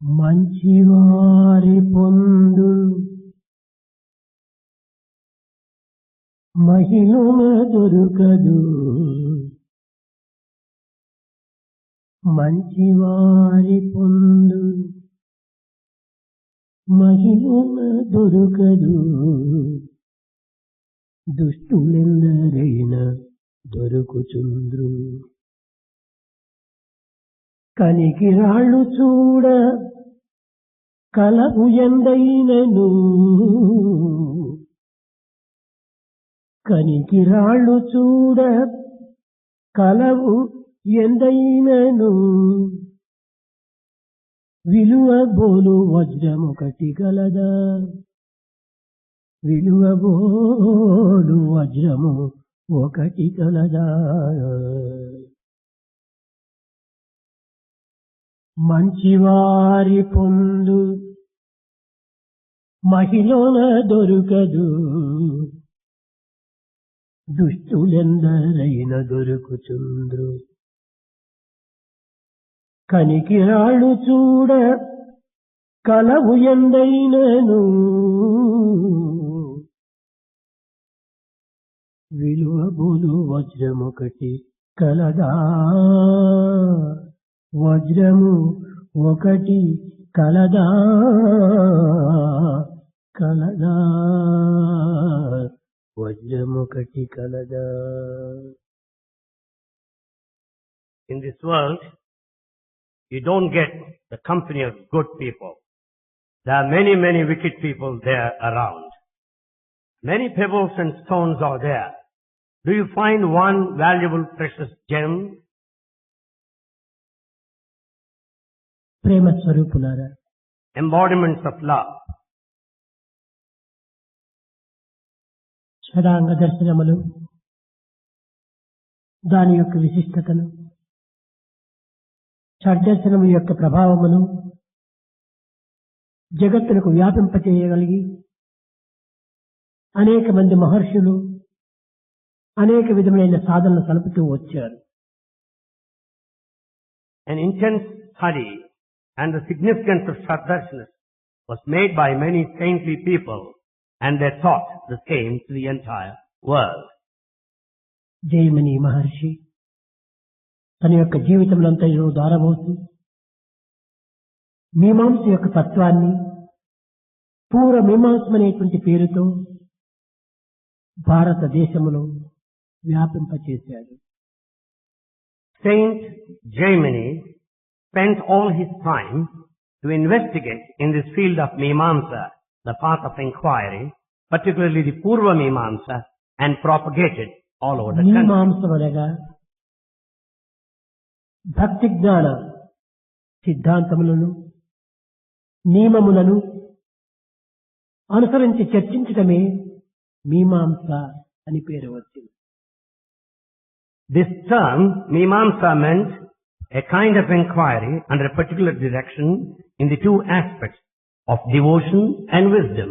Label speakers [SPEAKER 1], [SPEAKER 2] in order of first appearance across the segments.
[SPEAKER 1] మంచివారి పొందు మహిళన దొరకదు. మంచివారి పొందు మహిళన దొరకదు. దుష్టులెందరైనా దొరుకుచుంద్రు. కనికి రాళ్ళు చూడ కలవు ఎందైనను. కనికి రాళ్ళు చూడ కలవు ఎందైనను. విలువ బోలు వజ్రమొకటి గలదా. విలువ బోలు వజ్రము ఒకటి కలదా. మంచివారి పొందు మహిళన దొరకదు. దుష్టులెందరైన దొరుకుచుంద్రు. కనికి రాళ్ళు చూడ కలవు ఎందైనను. విలువ బోలు వజ్రమొకటి కలదా. వజ్రము ఒకటి కలదా. కలదా. వజ్రమొకటి కలదా.
[SPEAKER 2] In this world, you don't get the company of good people. There are many, many wicked people there around. Many pebbles and stones are there. Do you find one valuable, precious gem?
[SPEAKER 1] ప్రేమ స్వరూపులారా,
[SPEAKER 2] Embodiments of love.
[SPEAKER 1] షడాంగ దర్శనములు దాని యొక్క విశిష్టతను, షడ్దర్శనము యొక్క ప్రభావమును జగత్తులకు వ్యాపింపచేయగలిగి అనేక మంది మహర్షులు అనేక విధమైన సాధనలు సలుపుతూ వచ్చారు.
[SPEAKER 2] An intense study and the significance of Shaddarshanas was made by many saintly people, and they taught the same to the entire world.
[SPEAKER 1] జయమని మహర్షి తన యొక్క జీవితంలో దారబోసి మీమాంస యొక్క తత్వాన్ని పూర్వ మీమాంసమనేటువంటి పేరుతో భారతదేశములో వ్యాపింపచేశాడు.
[SPEAKER 2] Saint Jaimini spent all his time to investigate in this field of Mimamsa, the path of inquiry, particularly the Purva Mimamsa, and propagated all over the country.
[SPEAKER 1] మీమాంసమనగా భక్తి జ్ఞాన సిద్ధాంతములను నియమములను అనుసరించి చర్చించటమే మీమాంస అని పేరు వచ్చింది.
[SPEAKER 2] This term, Mimamsa, meant a kind of inquiry under a particular direction in the two aspects of devotion and wisdom.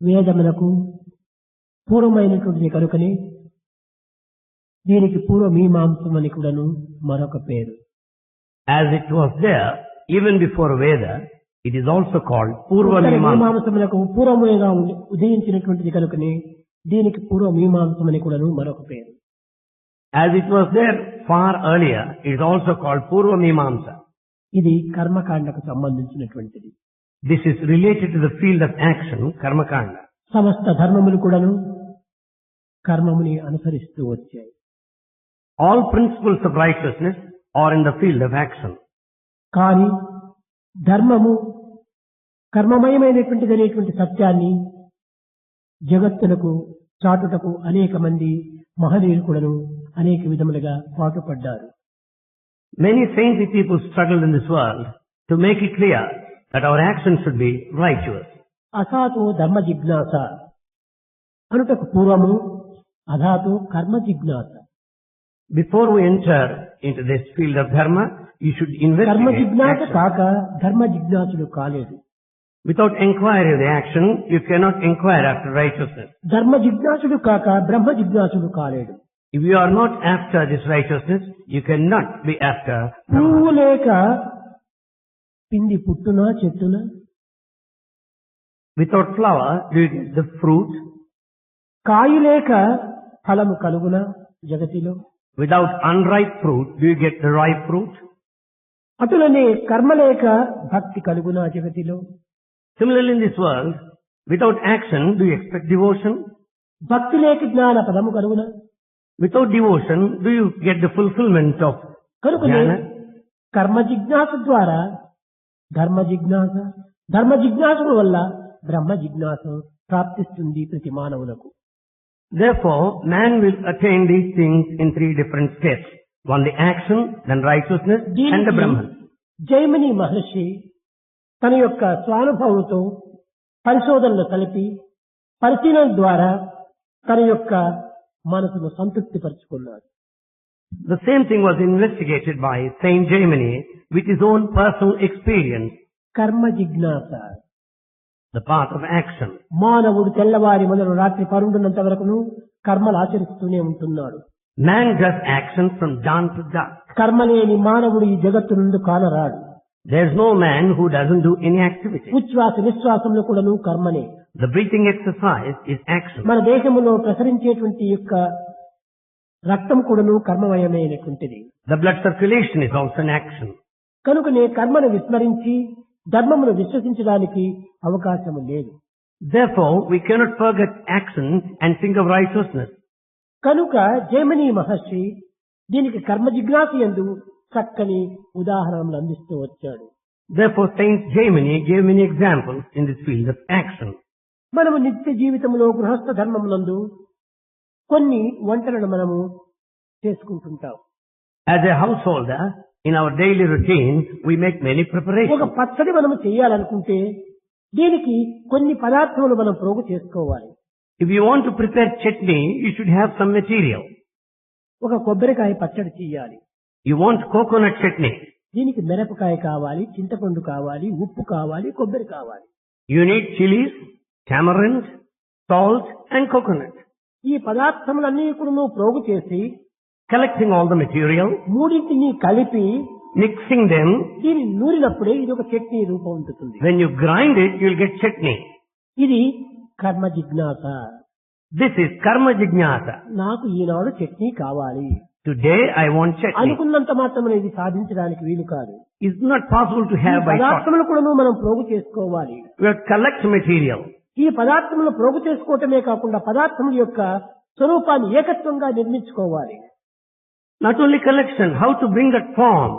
[SPEAKER 1] వేదములకు పూర్వమైనటువంటి కనుకనే దీనికి పూర్వ మీమాంసం అని కూడాను మరొక పేరు.
[SPEAKER 2] As it was there even before Veda, it is also called Purva Mimamsa.
[SPEAKER 1] మీమాంసములకు పూర్వముగా ఉదయించినటువంటిది కనుకనే దీనికి పూర్వ మీమాంసం అని కూడాను మరొక పేరు.
[SPEAKER 2] As it was there far earlier, it is also called Purva Mimamsa.
[SPEAKER 1] ఇది కర్మకాండకు సంబంధించినటువంటిది.
[SPEAKER 2] This is related to the field of action, Karmakanda.
[SPEAKER 1] సమస్త ధర్మములు కూడాను కర్మముని అనుసరిస్తూ వచ్చాయి.
[SPEAKER 2] All principles of righteousness are in the field of action.
[SPEAKER 1] కానీ ధర్మము కర్మమయమైనటువంటిది అనేటువంటి సత్యాన్ని జగత్తులకు చాటుటకు అనేక మంది మహనీయులు కూడాను అనేక విధములుగా పాటుపడ్డారు.
[SPEAKER 2] Many saintly people struggled in this world to make it clear that our actions should be righteous.
[SPEAKER 1] అసాతో ధర్మ జిజ్ఞాస అనుటకు పూర్వము అధాతో కర్మ జిజ్ఞాస.
[SPEAKER 2] Before we enter into this field of dharma, you should
[SPEAKER 1] కర్మ
[SPEAKER 2] investigate
[SPEAKER 1] జిజ్ఞాస
[SPEAKER 2] action.
[SPEAKER 1] కాక ధర్మ జిజ్ఞాసుడు కాలేడు.
[SPEAKER 2] Without inquiry of the action, you cannot inquire after righteousness.
[SPEAKER 1] ధర్మ జిజ్ఞాసుడు కాక బ్రహ్మ జిజ్ఞాసుడు కాలేడు.
[SPEAKER 2] If you are not after this righteousness, you cannot be after Brahma.
[SPEAKER 1] పువ్వు లేక పిండి పుట్టునా చెట్టునా?
[SPEAKER 2] Without flower, do you get the fruit?
[SPEAKER 1] కాయి లేక ఫలము కలుగునా జగతిలో?
[SPEAKER 2] Without unripe fruit, do you get the ripe fruit?
[SPEAKER 1] అటులనే కర్మ లేక భక్తి కలుగునా జగతిలో?
[SPEAKER 2] Similarly, in this world, without action, do you expect devotion?
[SPEAKER 1] భక్తి లేక జ్ఞాన పదము కలుగునా?
[SPEAKER 2] Without devotion, do you get the fulfillment of
[SPEAKER 1] కనుకనే
[SPEAKER 2] jnana?
[SPEAKER 1] కర్మ జిజ్ఞాస ద్వారా ధర్మ జిజ్ఞాస, ధర్మ జిజ్ఞాసల వల్ల బ్రహ్మ జిజ్ఞాస ప్రాప్తిస్తుంది ప్రతి మానవులకు.
[SPEAKER 2] Therefore, man will attain these things in three different steps. One, the action, then righteousness, and the Brahman.
[SPEAKER 1] Jaimini మహర్షి తన యొక్క స్వానుభవంతో పరిశోధనలు కలిపి పరిశీలన ద్వారా తన యొక్క మనసును సంతృప్తి పరుచుకున్నాడు.
[SPEAKER 2] The same thing was investigated by Saint Jaimini with his own personal experience,
[SPEAKER 1] కర్మ జిజ్ఞాస.
[SPEAKER 2] the path of action.
[SPEAKER 1] మానవుడు తెల్లవారి మొదలు రాత్రి పరుండున్నంత వరకును కర్మలు ఆచరిస్తూనే ఉంటున్నాడు.
[SPEAKER 2] Man does action from dawn to dark.
[SPEAKER 1] కర్మ లేని మానవుడు ఈ జగత్తు నుండి కానరాడు.
[SPEAKER 2] There's no man who doesn't do any activity.
[SPEAKER 1] ఉచ్ఛ్వాస నిశ్వాసంలో కూడాను కర్మనే.
[SPEAKER 2] The breathing exercise is action.
[SPEAKER 1] మన దేహములో ప్రసరించేటువంటి యొక్క రక్తం కూడాను కర్మమయమైనటువంటిది.
[SPEAKER 2] The blood circulation is also an action.
[SPEAKER 1] కనుకనే కర్మను విస్మరించి ధర్మమును విశ్వసించడానికి అవకాశము లేదు.
[SPEAKER 2] Therefore, we cannot forget action and think of righteousness.
[SPEAKER 1] కనుక జైమిని మహర్షి దీనికి కర్మ జిజ్ఞాస యందు చక్కని ఉదాహరణలు అందిస్తూ వచ్చాడు.
[SPEAKER 2] Therefore, Saint Jaimini gave many examples in this field of action.
[SPEAKER 1] మనము నిత్య జీవితంలో గృహస్థ ధర్మమునందు కొన్ని వంటలను మనము చేసుకుంటుంటాం.
[SPEAKER 2] As a householder, in our daily routine, we make many
[SPEAKER 1] ఒక
[SPEAKER 2] preparations.
[SPEAKER 1] పచ్చడి మనము చేయాలనుకుంటే దీనికి కొన్ని పదార్థములు మనం ప్రోగు చేసుకోవాలి.
[SPEAKER 2] If you want to prepare chutney, you should have some material.
[SPEAKER 1] ఒక కొబ్బరికాయ పచ్చడి చేయాలి.
[SPEAKER 2] You want coconut chutney.
[SPEAKER 1] దీనికి మిరపకాయ కావాలి, చింతపండు కావాలి, ఉప్పు కావాలి, కొబ్బరి కావాలి.
[SPEAKER 2] You need chilies, tamarind, salt and coconut.
[SPEAKER 1] ఈ పదార్థములన్నీ కూడా నువ్వు ప్రోగు చేసి
[SPEAKER 2] Collecting all the material,
[SPEAKER 1] మూడింటిని కలిపి
[SPEAKER 2] mixing them.
[SPEAKER 1] దీన్ని నూరినప్పుడే ఇది ఒక చట్నీ రూపం ఉంటుంది.
[SPEAKER 2] When you grind it, you'll get chutney.
[SPEAKER 1] ఇది కర్మ జిజ్ఞాస.
[SPEAKER 2] This is karma jijnasa.
[SPEAKER 1] నాకు ఈనాడు చట్నీ కావాలి
[SPEAKER 2] Today I want chutney.
[SPEAKER 1] అనుకున్నంత మాత్రమే ఇది సాధించడానికి వీలు కాదు.
[SPEAKER 2] It's not possible to
[SPEAKER 1] ఈ
[SPEAKER 2] have by thought.
[SPEAKER 1] పదార్థములు కూడా మనం ప్రోగు చేసుకోవాలి.
[SPEAKER 2] We have to collect material.
[SPEAKER 1] ఈ పదార్థములు ప్రోగు చేసుకోవటమే కాకుండా పదార్థముల యొక్క స్వరూపాన్ని ఏకత్వంగా నిర్మించుకోవాలి.
[SPEAKER 2] Not only collection, how to bring that form.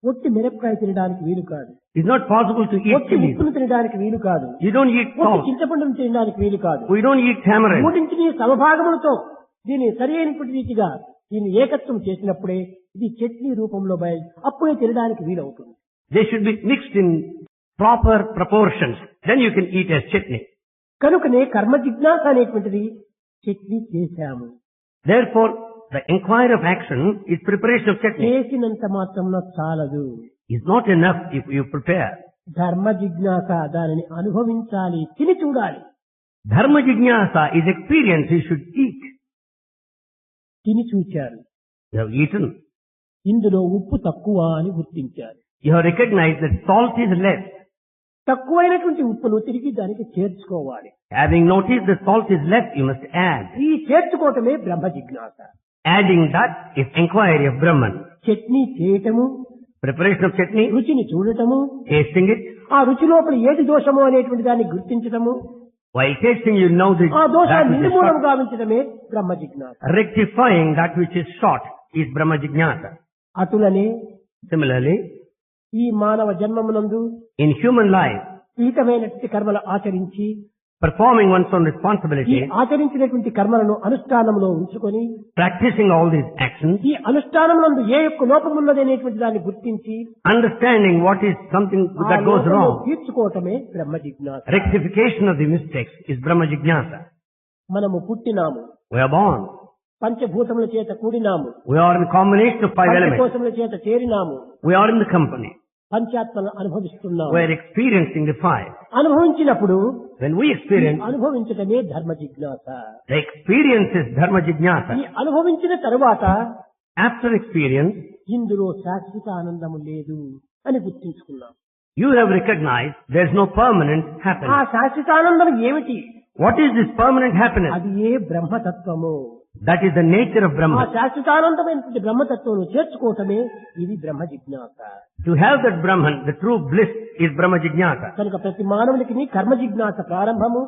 [SPEAKER 1] ఒట్టి మిరపకాయ తినడానికి వీలు కాదు.
[SPEAKER 2] It's not possible to eat
[SPEAKER 1] ఒట్టి
[SPEAKER 2] chilies.
[SPEAKER 1] ఉప్పును తినడానికి వీలు కాదు.
[SPEAKER 2] You don't eat
[SPEAKER 1] ఒట్టి
[SPEAKER 2] salt.
[SPEAKER 1] చింతపండును తినడానికి వీలు కాదు.
[SPEAKER 2] We don't eat tamarind.
[SPEAKER 1] మూడింటిని సమభాగములతో దీన్ని సరి అయినటువంటి రీతిగా దీన్ని ఏకత్వం చేసినప్పుడే ఇది చట్నీ రూపంలో అప్పుడే తినడానికి వీలవుతుంది.
[SPEAKER 2] They should be mixed in proper proportions. Then you can eat as chutney.
[SPEAKER 1] కనుకనే కర్మ జిజ్ఞాస అనేటువంటిది చట్నీ చేశాము.
[SPEAKER 2] Therefore, the inquiry of action is preparation of chutney.
[SPEAKER 1] చేసినంత మాత్రంలో చాలదు.
[SPEAKER 2] It's not enough if you prepare.
[SPEAKER 1] ధర్మ జిజ్ఞాస దానిని అనుభవించాలి, తిని చూడాలి.
[SPEAKER 2] Dharma jijnasa is experience you should eat.
[SPEAKER 1] తిని చూచారు.
[SPEAKER 2] You have eaten.
[SPEAKER 1] ఇందులో ఉప్పు తక్కువ అని గుర్తించారు.
[SPEAKER 2] You have recognized that salt is less.
[SPEAKER 1] తక్కువైనటువంటి ఉప్పును తిరిగి దానికి చేర్చుకోవాలి.
[SPEAKER 2] Having noticed that salt is less, you must add.
[SPEAKER 1] ఈ చేర్చుకోవటమే బ్రహ్మ జిజ్ఞాస.
[SPEAKER 2] Adding that is inquiry of Brahman.
[SPEAKER 1] Chutney చేయటము,
[SPEAKER 2] Preparation of chutney,
[SPEAKER 1] రుచిని చూడటము,
[SPEAKER 2] tasting it.
[SPEAKER 1] ఆ రుచి లోపల ఏది దోషము అనేటువంటి దాన్ని గుర్తించటము,
[SPEAKER 2] While tasting, you know
[SPEAKER 1] ఆ
[SPEAKER 2] that
[SPEAKER 1] దోషాన్ని
[SPEAKER 2] which is
[SPEAKER 1] నిర్మూలన
[SPEAKER 2] short.
[SPEAKER 1] గావించడమే Brahma Jignasa.
[SPEAKER 2] Rectifying that which is short is Brahma jijnasa.
[SPEAKER 1] అటులనే
[SPEAKER 2] Similarly,
[SPEAKER 1] ఈ మానవ జన్మమునందు
[SPEAKER 2] in human life,
[SPEAKER 1] విహితమైనటువంటి కర్మలు ఆచరించి
[SPEAKER 2] performing one's own
[SPEAKER 1] ఈ
[SPEAKER 2] responsibility,
[SPEAKER 1] ఆచరించినటువంటి కర్మలను అనుష్ఠానంలో ఉంచుకొని
[SPEAKER 2] practicing all these actions,
[SPEAKER 1] ఈ అనుష్ఠానమునందు ఏ యొక్క లోపం ఉన్నది అనేటువంటి దాన్ని గుర్తించి
[SPEAKER 2] understanding what is something
[SPEAKER 1] ఆ
[SPEAKER 2] that goes
[SPEAKER 1] లోపమును
[SPEAKER 2] wrong,
[SPEAKER 1] తీర్చుకోవటమే Brahma Jignasa.
[SPEAKER 2] rectification of the mistakes is Brahma jijnasa.
[SPEAKER 1] మనము పుట్టినాము,
[SPEAKER 2] We are born.
[SPEAKER 1] పంచభూతముల చేత కూడినాము,
[SPEAKER 2] We are in combination of five elements.
[SPEAKER 1] పంచకోశముల చేత చేరినాము,
[SPEAKER 2] We are in the company.
[SPEAKER 1] పంచాత్మను అనుభవిస్తున్నాము.
[SPEAKER 2] We are experiencing the five.
[SPEAKER 1] అనుభవించినప్పుడు
[SPEAKER 2] When we experience,
[SPEAKER 1] అనుభవించటమే ధర్మ జిజ్ఞాస.
[SPEAKER 2] the experience is Dharma
[SPEAKER 1] ఈ
[SPEAKER 2] jijnasa.
[SPEAKER 1] అనుభవించిన తరువాత
[SPEAKER 2] After experience,
[SPEAKER 1] ఇందులో శాశ్వత ఆనందము లేదు. అని గుర్తించుకున్నాం.
[SPEAKER 2] You have recognized there is no permanent
[SPEAKER 1] ఆ
[SPEAKER 2] happiness.
[SPEAKER 1] శాశ్వతానందం ఏమిటి?
[SPEAKER 2] What is this permanent happiness?
[SPEAKER 1] అది ఏ బ్రహ్మతత్వము.
[SPEAKER 2] That is the nature of
[SPEAKER 1] ఆ
[SPEAKER 2] Brahma.
[SPEAKER 1] శాశ్వతానందమైనటువంటి బ్రహ్మతత్వం చేర్చుకోవటమే ఇది బ్రహ్మ జిజ్ఞాస.
[SPEAKER 2] To have that Brahman, the true bliss, is Brahma Jignasa.
[SPEAKER 1] కనుక ప్రతి మానవునికి కర్మ జిజ్ఞాస ప్రారంభము,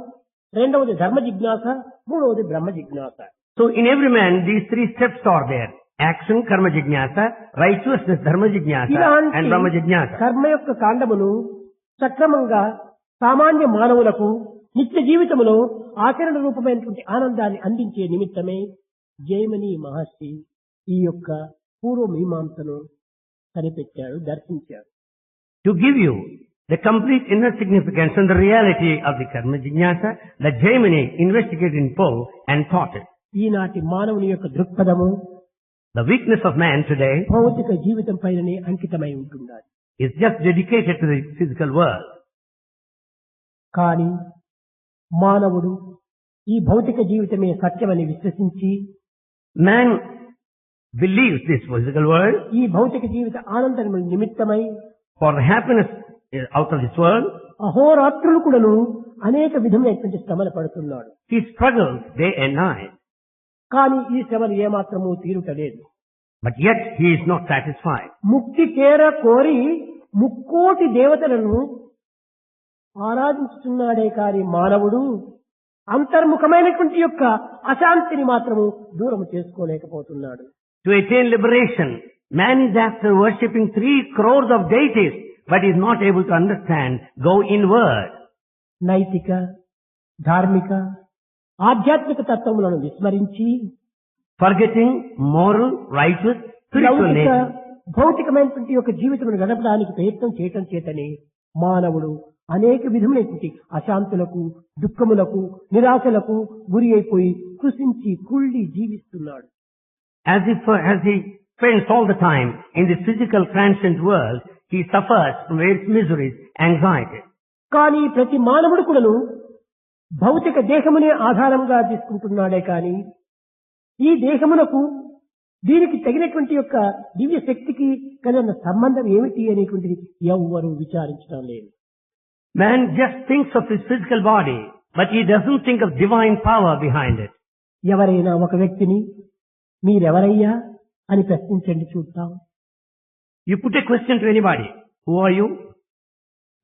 [SPEAKER 1] రెండవది ధర్మ జిజ్ఞాస, మూడవది బ్రహ్మ జిజ్ఞాస.
[SPEAKER 2] So in every man, these three steps are there. Action, Karma Jignasa, righteousness, Dharma Jignasa, and Brahma Jignasa.
[SPEAKER 1] కర్మ యొక్క కాండమును సక్రమంగా సామాన్య మానవులకు నిత్య జీవితములో ఆచరణ రూపమైనటువంటి ఆనందాన్ని అందించే నిమిత్తమే జైమిని మహర్షి ఈ యొక్క పూర్వ మీమాంసను కనిపెట్టాడు, దర్శించాడు.
[SPEAKER 2] To give you the complete inner significance and the reality of the Karma Jignasa, the Jaimini investigated in full and taught it.
[SPEAKER 1] ఈనాటి మానవుని యొక్క దృక్పథము
[SPEAKER 2] The weakness of man today
[SPEAKER 1] భౌతిక జీవితం పైననే అంకితమై ఉంటున్నది.
[SPEAKER 2] is just dedicated to the physical world.
[SPEAKER 1] కానీ మానవుడు ఈ భౌతిక జీవితమే సత్యమని విశ్వసించి
[SPEAKER 2] Man believes this physical world
[SPEAKER 1] ఈ భౌతిక జీవిత ఆనందం నిమిత్తమై
[SPEAKER 2] for the happiness out of this world.
[SPEAKER 1] అహోరాత్రులు కూడాను అనేక విధమైనటువంటి శ్రమలు పడుతున్నాడు.
[SPEAKER 2] He struggles day and night,
[SPEAKER 1] కానీ ఈ శ్రమలు ఏమాత్రము తీరుటలేదు.
[SPEAKER 2] but yet he is not satisfied.
[SPEAKER 1] ముక్తి చేర కోరి ముక్కోటి దేవతలను ఆరాధించుతున్నాడే కాని మానవుడు అంతర్ముఖమైనటువంటి యొక్క అశాంతిని మాత్రము దూరం చేసుకోలేకపోతున్నాడు.
[SPEAKER 2] To attain liberation, man is after worshipping 3 crores of deities, but is not able to understand, go inward.
[SPEAKER 1] నైతిక, ధార్మిక, ఆధ్యాత్మిక తత్వములను విస్మరించి
[SPEAKER 2] Forgetting moral, righteous, spiritual
[SPEAKER 1] లౌకిక,
[SPEAKER 2] nature.
[SPEAKER 1] భౌతికమైనటువంటి యొక్క జీవితమును గడపడానికి ప్రయత్నం చేయటం చేతనే మానవుడు అనేక విధములైనటువంటి అశాంతులకు, దుఃఖములకు, నిరాశలకు గురి అయిపోయి కృషించి కుళ్ళి జీవిస్తున్నాడు.
[SPEAKER 2] As he spends all the time in this physical transient world, he suffers from various miseries, anxiety.
[SPEAKER 1] కానీ ప్రతి మానవుడు కూడాను భౌతిక దేహమునే ఆధారంగా తీసుకుంటున్నాడే కానీ ఈ దేహమునకు దీనికి తగినటువంటి యొక్క దివ్య శక్తికి కలిగిన సంబంధం ఏమిటి అనేటువంటిది ఎవ్వరూ విచారించడం లేదు.
[SPEAKER 2] Man just thinks of his physical body, but he doesn't think of divine power behind it.
[SPEAKER 1] ఎవరైనా ఒక వ్యక్తిని మీరెవరయ్యా అని ప్రశ్నించండి చూద్దాం.
[SPEAKER 2] You put a question to anybody. Who are you?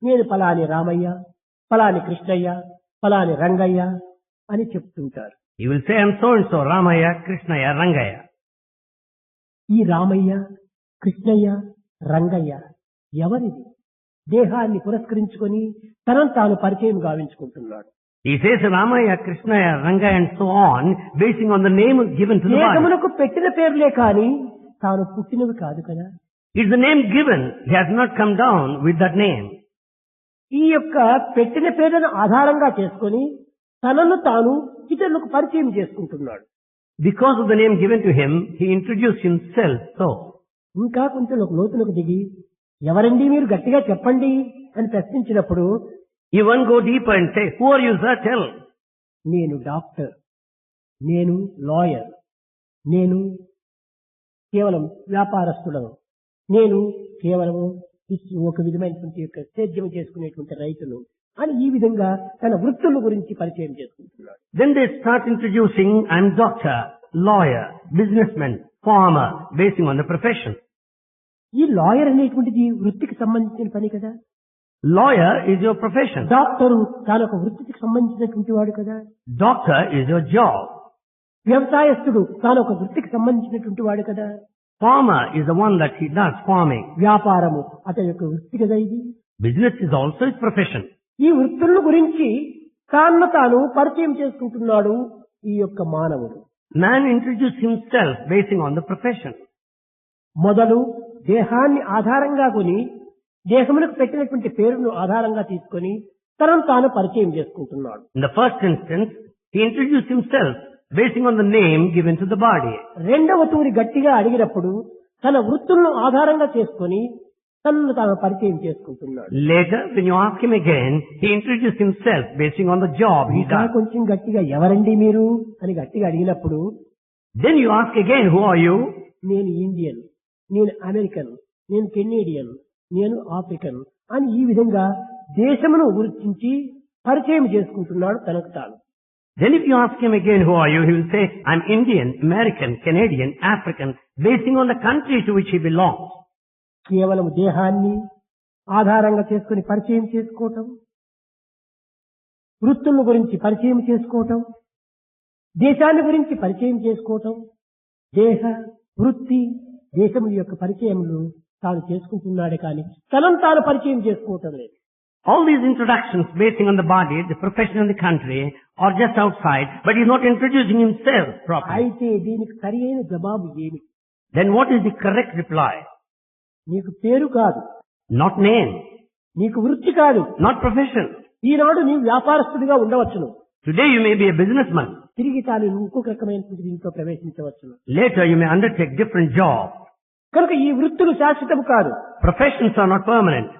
[SPEAKER 1] నేను పలాని రామయ్య, పలాని కృష్ణయ్య, పలాని రంగయ్య అని చెప్తుంటారు.
[SPEAKER 2] He will say, I'm so and so, Ramaya, Krishnaya, Rangaya.
[SPEAKER 1] ఈ రామయ్య, కృష్ణయ్య, రంగయ్య ఎవరిది? దేహాన్ని పురస్కరించుకొని తనను తాను పరిచయం గావించుకుంటున్నాడు.
[SPEAKER 2] He says Ramaya, Krishnaya, Rangaya and so on, basing on the name given to the body.
[SPEAKER 1] దేహమునకు పెట్టిన పేర్లే కాని తాను పుట్టినవి కాదు కదా.
[SPEAKER 2] It's the name given. He has not come down with that name.
[SPEAKER 1] ఈ యొక్క పెట్టిన పేర్లను ఆధారంగా చేసుకొని తనను తాను ఇతరులకు పరిచయం చేసుకుంటున్నాడు.
[SPEAKER 2] Because of the name given to him, he introduced himself so.
[SPEAKER 1] ఇంకా కొంచెం ఒక లోతులకు దిగి ఎవరండి మీరు గట్టిగా చెప్పండి అని ప్రశ్నించినప్పుడు
[SPEAKER 2] You one go deeper and say, who are you, sir? Tell.
[SPEAKER 1] నేను డాక్టర్, నేను లాయర్, నేను కేవలం వ్యాపారస్తులను, నేను కేవలం ఒక విధమైనటువంటి యొక్క సేద్యం చేసుకునేటువంటి రైతులు అని ఈ విధంగా తన వృత్తుల గురించి పరిచయం చేసుకుంటున్నాడు.
[SPEAKER 2] Then they start introducing, I'm doctor, lawyer, businessman, farmer, basing on the profession.
[SPEAKER 1] ఈ లాయర్ అనేటువంటిది వృత్తికి సంబంధించిన పని కదా.
[SPEAKER 2] Lawyer is your profession.
[SPEAKER 1] Doctor తాను ఒక వృత్తికి సంబంధించినటువంటి వాడు కదా.
[SPEAKER 2] Doctor is your job.
[SPEAKER 1] వ్యవసాయస్తుడు తాను ఒక వృత్తికి సంబంధించినటువంటి వాడు కదా.
[SPEAKER 2] Farmer is the one that he does farming.
[SPEAKER 1] వ్యాపారము అతని యొక్క వృత్తి కదా. ఇది
[SPEAKER 2] Business is also his profession.
[SPEAKER 1] ఈ వృత్తుల గురించి తాను పరిచయం చేసుకుంటున్నాడు ఈ యొక్క మానవుడు.
[SPEAKER 2] Man introduced himself basing on the profession.
[SPEAKER 1] మొదలు దేహాన్ని ఆధారంగా కొని దేహమునకు పెట్టినటువంటి పేరును ఆధారంగా తీసుకొని తనను తాను పరిచయం చేసుకుంటున్నాడు.
[SPEAKER 2] In the first instance, he introduced himself basing on the name given to the body.
[SPEAKER 1] రెండవ తూరి గట్టిగా అడిగినప్పుడు తన వృత్తులను ఆధారంగా చేసుకొని తనను తాను పరిచయం చేసుకుంటున్నాడు.
[SPEAKER 2] Later, when you ask him again, he introduced himself basing on the job he
[SPEAKER 1] ఇంకా
[SPEAKER 2] does.
[SPEAKER 1] కొంచెం గట్టిగా ఎవరండి మీరు అని గట్టిగా అడిగినప్పుడు
[SPEAKER 2] Then you ask again, who are you?
[SPEAKER 1] నేను ఇండియన్, నేను అమెరికన్, నేను కెనేడియన్, నేను ఆఫ్రికన్ అని ఈ విధంగా దేశమును గుర్తించి పరిచయం చేసుకుంటున్నాడు తనకు తాను.
[SPEAKER 2] Then if you ask him again, who are you? He will say, I'm Indian, American, Canadian, African, basing on the country to which he belongs.
[SPEAKER 1] కేవలం దేహాన్ని ఆధారంగా చేసుకుని పరిచయం చేసుకోవటం, వృత్తుల గురించి పరిచయం చేసుకోవటం, దేశాన్ని గురించి పరిచయం చేసుకోవటం, దేహ వృత్తి దేశముల యొక్క పరిచయములు తాను చేసుకుంటున్నాడే కానీ తనను తాను పరిచయం చేసుకోవటం లేదు.
[SPEAKER 2] All these introductions basing on the body, the profession and the country are just outside, but he's not introducing himself properly.
[SPEAKER 1] అయితే దీనికి సరి అయిన జవాబు ఏమి?
[SPEAKER 2] Then what is the correct reply?
[SPEAKER 1] నీకు పేరు కాదు,
[SPEAKER 2] Not name,
[SPEAKER 1] నీకు వృత్తి కాదు,
[SPEAKER 2] not profession.
[SPEAKER 1] ఈనాడు నీవు వ్యాపారస్తుడిగా ఉండవచ్చును,
[SPEAKER 2] Today you may be a businessman.
[SPEAKER 1] తిరిగి తాను ఇంకొక రకమైనటువంటి దీంట్లో ప్రవేశించవచ్చును.
[SPEAKER 2] Later you may undertake different job.
[SPEAKER 1] కనుక ఈ వృత్తులు శాశ్వతం కాదు,
[SPEAKER 2] Professions are not permanent.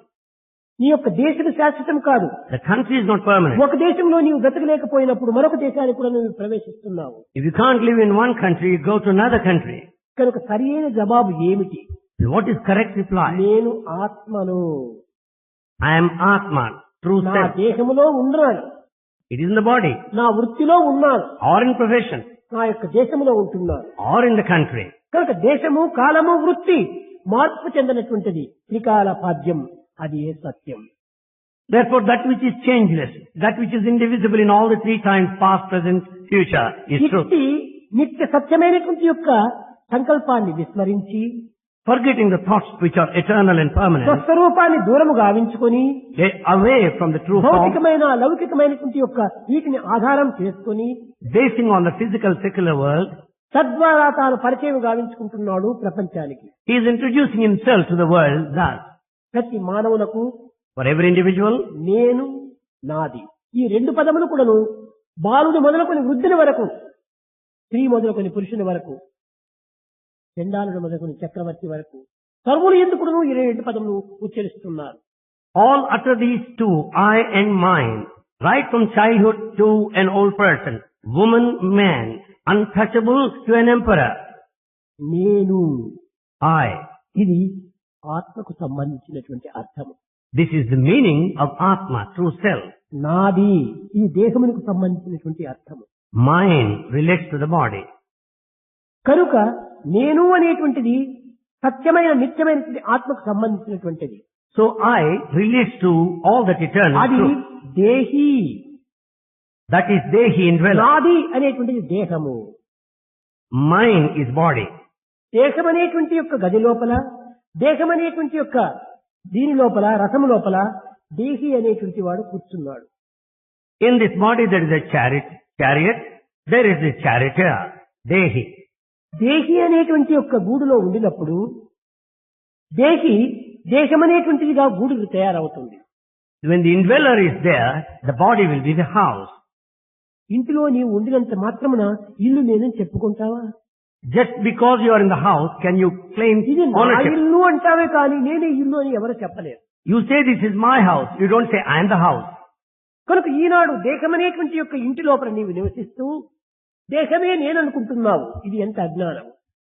[SPEAKER 1] నీ యొక్క దేశం శాశ్వతం కాదు.
[SPEAKER 2] The country is not permanent.
[SPEAKER 1] ఒక దేశంలో నీవు బ్రతకలేకపోయినప్పుడు మరొక దేశానికి కూడా నువ్వు ప్రవేశిస్తున్నావు.
[SPEAKER 2] If you can't live in one country, you go to another country.
[SPEAKER 1] కనుక సరి అయిన జవాబు ఏమిటి?
[SPEAKER 2] What is correct reply?
[SPEAKER 1] నేను ఆత్మను,
[SPEAKER 2] I am Atman, true
[SPEAKER 1] నా
[SPEAKER 2] self.
[SPEAKER 1] దేశములో ఉన్నాను,
[SPEAKER 2] It is in the body,
[SPEAKER 1] నా వృత్తిలో ఉన్నాను,
[SPEAKER 2] or in profession,
[SPEAKER 1] నా యొక్క దేశములో ఉంటున్నాను.
[SPEAKER 2] or in the country.
[SPEAKER 1] కనుక దేశము కాలము వృత్తి మార్పు చెందినటువంటిది, త్రికాల పాద్యం, అది ఏ సత్యం.
[SPEAKER 2] Therefore, that which is changeless, that which is indivisible in all the three times, past, present, future, is truth.
[SPEAKER 1] ఇట్టి నిత్య సత్యమైనటువంటి యొక్క సంకల్పాన్ని విస్మరించి
[SPEAKER 2] Forgetting the thoughts which are eternal and permanent,
[SPEAKER 1] స్వస్వరూపాన్ని దూరము గావించుకొని
[SPEAKER 2] they away from the true form,
[SPEAKER 1] భౌతికమైన లౌకికమైనటువంటి యొక్క వీటిని ఆధారం చేసుకొని
[SPEAKER 2] basing on the physical secular world,
[SPEAKER 1] తద్వారా తాను పరిచయం గావించుకుంటున్నాడు ప్రపంచానికి.
[SPEAKER 2] he is introducing himself to the world thus.
[SPEAKER 1] ప్రతి మానవులకు
[SPEAKER 2] For every individual,
[SPEAKER 1] నేను, నాది, ఈ రెండు పదములు కూడాను బాలుడు మొదలుకొని వృద్ధుని వరకు, స్త్రీ మొదలుకొని పురుషుని వరకు, చండాలుడు మొదలుకొని చక్రవర్తి వరకు సర్వులు ఎందుకును ఈ రెండు పదములు ఉచ్చరిస్తున్నారు.
[SPEAKER 2] all utter these two, I and mine, right from childhood to an old person, woman, man, untouchable to an emperor.
[SPEAKER 1] నేను,
[SPEAKER 2] I.
[SPEAKER 1] ఇది ఆత్మకు సంబంధించినటువంటి అర్థము.
[SPEAKER 2] This is the meaning of Atma, true self.
[SPEAKER 1] నాది ఈ దేహమునకు సంబంధించినటువంటి అర్థము.
[SPEAKER 2] Mine relates to the body.
[SPEAKER 1] కనుక నేను అనేటువంటిది సత్యమైన నిత్యమైనటువంటి ఆత్మకు సంబంధించినటువంటిది.
[SPEAKER 2] So I relates to all that eternal
[SPEAKER 1] అది
[SPEAKER 2] truth.
[SPEAKER 1] దేహి,
[SPEAKER 2] That is Dehi indweller.
[SPEAKER 1] నాది అనేటువంటిది దేహము.
[SPEAKER 2] Mine is body.
[SPEAKER 1] దేహం అనేటువంటి యొక్క గది లోపల, దేహం అనేటువంటి యొక్క దీని లోపల, రథము లోపల దేహి అనేటువంటి వాడు కూర్చున్నాడు.
[SPEAKER 2] In this body there is a chariot, there is a charioteer, Dehi.
[SPEAKER 1] దేహి అనేటువంటి యొక్క గూడులో ఉండినప్పుడు దేహి దేశం అనేటువంటిదిగా గూడు తయారవుతుంది.
[SPEAKER 2] When the indweller is there, the body will be the house.
[SPEAKER 1] ఇంటిలో నీవు ఉండినంత మాత్రమున ఇల్లు నేనని చెప్పుకుంటావా?
[SPEAKER 2] Just because you are in the house, can you claim
[SPEAKER 1] ఇది నా
[SPEAKER 2] ownership?
[SPEAKER 1] ఇల్లు అంటావే కానీ నేనే ఇల్లు అని ఎవరు చెప్పలేరు.
[SPEAKER 2] You say this is my house. You don't say I am the house.
[SPEAKER 1] కనుక ఈనాడు దేహం అనేటువంటి యొక్క ఇంటి లోపల నీవు నివసిస్తూ దేహమే నేననుకుంటున్నావు. ఇది ఎంత అజ్ఞానం.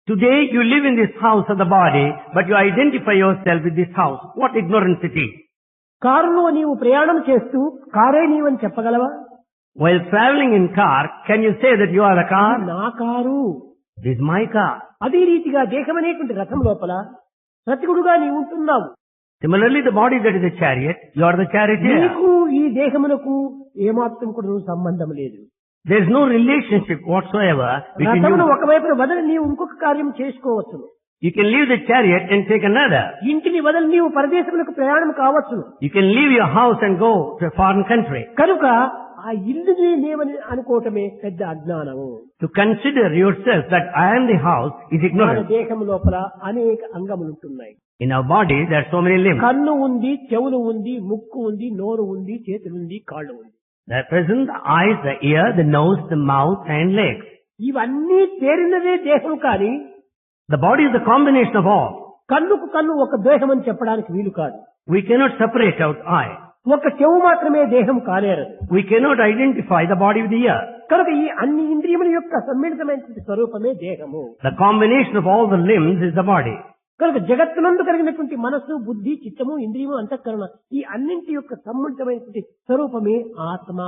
[SPEAKER 2] Today you live in this house of the body, but you identify yourself with this house. What ignorance it is.
[SPEAKER 1] కారులో నీవు ప్రయాణం చేస్తూ కారే నీవని చెప్పగలవా?
[SPEAKER 2] While traveling in car, can you say that you are the car?
[SPEAKER 1] నా car.
[SPEAKER 2] This is my car.
[SPEAKER 1] అదే రీతిగా దేహం అనేటువంటి రథం లోపల రతికుడుగా నీవు ఉంటున్నావు.
[SPEAKER 2] Similarly, the body that is a chariot, you are the charioteer.
[SPEAKER 1] నీకు ఈ దేహమునకు ఏమాత్రం కూడా సంబంధం లేదు.
[SPEAKER 2] There is no relationship whatsoever between
[SPEAKER 1] రథమును
[SPEAKER 2] you.
[SPEAKER 1] ఒకవైపున వదిలి నీవు ఇంకొక కార్యం చేసుకోవచ్చును.
[SPEAKER 2] You can leave the chariot and take another.
[SPEAKER 1] ఇంటిని వదిలి నీవు పరదేశములకు ప్రయాణం కావచ్చును.
[SPEAKER 2] You can leave your house and go to a foreign country.
[SPEAKER 1] కనుక ఆ ఇల్లుని నేమని అనుకోవటమే పెద్ద అజ్ఞానము.
[SPEAKER 2] To consider yourself that I am the house is
[SPEAKER 1] మన
[SPEAKER 2] ignorance.
[SPEAKER 1] దేహము లోపల అనేక అంగములు ఉంటున్నాయి.
[SPEAKER 2] In our body, there are so many limbs.
[SPEAKER 1] కన్ను ఉంది, చెవులు ఉంది, ముక్కు ఉంది, నోరు ఉంది, చేతులు ఉంది, కాళ్ళు ఉంది.
[SPEAKER 2] They are present the eyes, the ear, the nose, the mouth and legs.
[SPEAKER 1] ఇవన్నీ చేరినదే దేహం కానీ
[SPEAKER 2] The body is the combination of all.
[SPEAKER 1] కన్నుకు కన్ను ఒక దేహం అని చెప్పడానికి వీలు కాదు.
[SPEAKER 2] We cannot separate out eye.
[SPEAKER 1] ఒక చెవు మాత్రమే దేహం కానేరదు.
[SPEAKER 2] We cannot identify the body with the ear.
[SPEAKER 1] కనుక ఈ అన్ని ఇంద్రియముల యొక్క సమ్మిళితమైన స్వరూపమే దేహము.
[SPEAKER 2] The combination of all the limbs is the body.
[SPEAKER 1] కనుక జగత్తునందు కలిగినటువంటి మనస్సు, బుద్ధి, చిత్తము, ఇంద్రియము, అంతఃకరణ ఈ అన్నింటి యొక్క సంబంధమైనటువంటి స్వరూపమే ఆత్మ.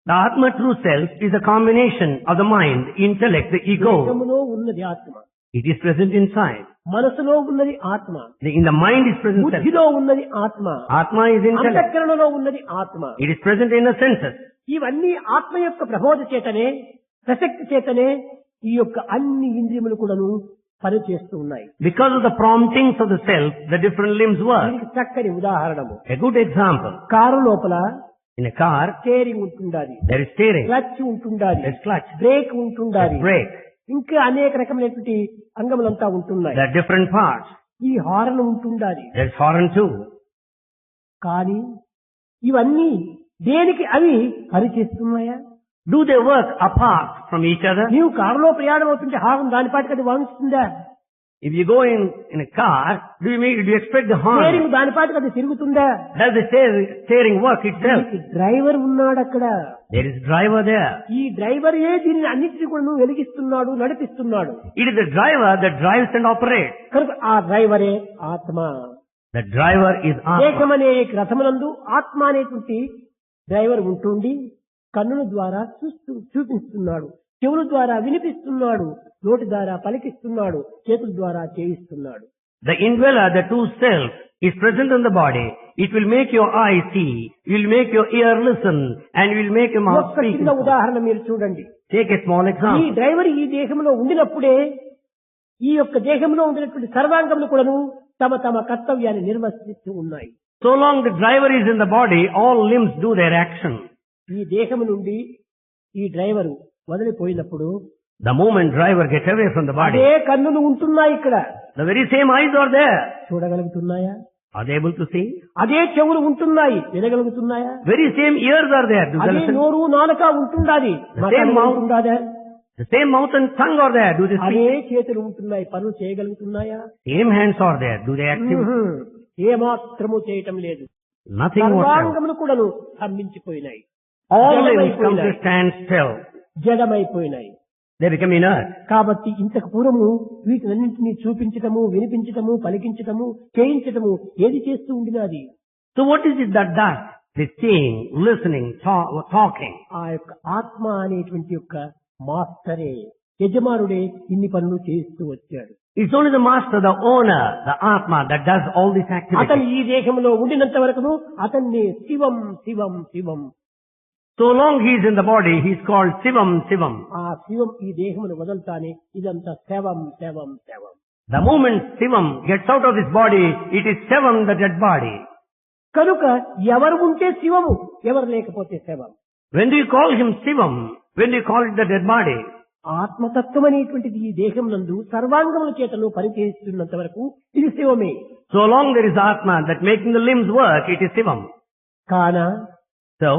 [SPEAKER 2] The Atma true self is a combination of the mind, intellect, the ego.
[SPEAKER 1] దేహములో ఉన్నది ఆత్మ,
[SPEAKER 2] It is present inside.
[SPEAKER 1] మనసులో ఉన్నది ఆత్మ,
[SPEAKER 2] In the mind is present self.
[SPEAKER 1] బుద్ధిలో ఉన్నది ఆత్మ,
[SPEAKER 2] Atma is intellect.
[SPEAKER 1] అంతఃకరణలో ఉన్నది ఆత్మ.
[SPEAKER 2] It is present in the senses.
[SPEAKER 1] ఇవన్నీ ఆత్మ యొక్క ప్రబోధ చేతనే, ప్రసక్తి చేతనే ఈ యొక్క అన్ని ఇంద్రియములు కూడాను పనిచేస్తూ ఉన్నాయి.
[SPEAKER 2] Because of the promptings of the self, the different limbs work.
[SPEAKER 1] దీనికి చక్కని ఉదాహరణము,
[SPEAKER 2] A good example.
[SPEAKER 1] కారు లోపల
[SPEAKER 2] In a car,
[SPEAKER 1] స్టీరింగ్ ఉంటుండాలి,
[SPEAKER 2] there is steering,
[SPEAKER 1] క్లచ్ ఉంటుండాలి,
[SPEAKER 2] there is clutch,
[SPEAKER 1] బ్రేక్ ఉంటుండాలి,
[SPEAKER 2] there is brake.
[SPEAKER 1] ఇంకా అనేక రకమైనటువంటి అంగములంతా ఉంటున్నాయి.
[SPEAKER 2] There are different parts.
[SPEAKER 1] ఈ హారన్ ఉంటుండాలి.
[SPEAKER 2] There is horn too.
[SPEAKER 1] కానీ ఇవన్నీ దేనికి అవి పనిచేస్తున్నాయా?
[SPEAKER 2] Do they work apart from each other?
[SPEAKER 1] నీవు కారులో ప్రయాణం అవుతుంటే హారన్ దానిపాటికి అది వాంచుతుందా?
[SPEAKER 2] If you go in a car, do you expect the horn?
[SPEAKER 1] Steering దానిపాటికి అది తిరుగుతుందా?
[SPEAKER 2] Does the steering work itself?
[SPEAKER 1] Driver ఉన్నాడు అక్కడ.
[SPEAKER 2] There is driver there.
[SPEAKER 1] ఈ డ్రైవరే దీనిని అన్నింటినీ కూడా వెలిగిస్తున్నాడు, నడిపిస్తున్నాడు.
[SPEAKER 2] It is the driver that drives and operates.
[SPEAKER 1] కనుక ఆ డ్రైవరే ఆత్మ.
[SPEAKER 2] The driver is Atma.
[SPEAKER 1] దేశమనే రథమునందు ఆత్మ అనేటువంటి డ్రైవర్ ఉంటుండి కన్నుల ద్వారా చూపిస్తున్నాడు, చెవుల ద్వారా వినిపిస్తున్నాడు, నోటి ద్వారా పలికిస్తున్నాడు, చేతుల ద్వారా చేయిస్తున్నాడు.
[SPEAKER 2] The indweller, the true self, is present in the body. It will make your eye see, it will make your ear listen, and it will make your mouth
[SPEAKER 1] ఒక్క
[SPEAKER 2] speak.
[SPEAKER 1] చిన్న ఉదాహరణ మీరు చూడండి.
[SPEAKER 2] Take a small
[SPEAKER 1] ఈ
[SPEAKER 2] example.
[SPEAKER 1] Driver ఈ దేహంలో ఉండినప్పుడే ఈ యొక్క దేహంలో ఉండినటువంటి సర్వాంగములు కూడాను తమ తమ కర్తవ్యాన్ని నిర్వర్తిస్తూ ఉన్నాయి.
[SPEAKER 2] So long the driver is in the body, all limbs do their action.
[SPEAKER 1] ఈ దేహము నుండి ఈ driver వదిలిపోయినప్పుడు
[SPEAKER 2] The moment driver gets away from the body,
[SPEAKER 1] అదే కన్నులు ఉంటున్నాయి ఇక్కడ.
[SPEAKER 2] the very same eyes are there.
[SPEAKER 1] చూడగలుగుతున్నాయా?
[SPEAKER 2] Are they able to see?
[SPEAKER 1] అదే చెవులు ఉంటున్నాయి, వినగలుగుతున్నాయా?
[SPEAKER 2] Very same ears are there. Do they
[SPEAKER 1] అదే
[SPEAKER 2] listen?
[SPEAKER 1] నోరు నాలుక ఉంటుండాది,
[SPEAKER 2] The same mouth.
[SPEAKER 1] ఉంటుందా?
[SPEAKER 2] The same mouth and tongue are there. Do they
[SPEAKER 1] అదే
[SPEAKER 2] speak?
[SPEAKER 1] చేతులు ఉంటున్నాయి, పనులు చేయగలుగుతున్నాయా?
[SPEAKER 2] Same hands are there. Do they active?
[SPEAKER 1] ఏ మాత్రము చేయటం లేదు.
[SPEAKER 2] Nothing whatsoever.
[SPEAKER 1] సర్వాంగములు కూడాను స్తంభించిపోయినాయి,
[SPEAKER 2] All limbs come to stand still.
[SPEAKER 1] జడమైపోయినాయి.
[SPEAKER 2] They become inert.
[SPEAKER 1] కాబట్టి ఇంతకు పూర్వము వీటినన్నింటినీ చూపించటము, వినిపించటము, పలికించటము, చేయించటము ఏది చేస్తూ ఉండినది?
[SPEAKER 2] So what is it that does? The seeing, listening, talking.
[SPEAKER 1] ఆ యొక్క ఆత్మ అనేటువంటి యొక్క మాస్టరే, యజమానుడే ఇన్ని పనులు చేస్తూ వచ్చాడు.
[SPEAKER 2] It's only the master, the owner, the Atma that does all these
[SPEAKER 1] అతను
[SPEAKER 2] activities.
[SPEAKER 1] ఈ దేహంలో ఉండినంత వరకును అతన్ని శివం శివం శివం.
[SPEAKER 2] So long he is in the body, he is called Sivam Sivam.
[SPEAKER 1] ఆ శివం ఈ దేహమును వదలుతానే ఇదంతా శవం శవం శవం.
[SPEAKER 2] The moment Sivam gets out of his body, it is Sevam, the dead body.
[SPEAKER 1] కనుక ఎవరు ఉంటే శివము, ఎవరు లేకపోతే శవం.
[SPEAKER 2] When do you call him Sivam? When do you call it the dead body?
[SPEAKER 1] ఆత్మతత్వం అనేటువంటిది ఈ దేహం నందు సర్వాంగముల చేతను పనిచేస్తున్నంత వరకు ఇది శివమే.
[SPEAKER 2] So long there is Atma that making the limbs work, it is Sivam.
[SPEAKER 1] కాన
[SPEAKER 2] So,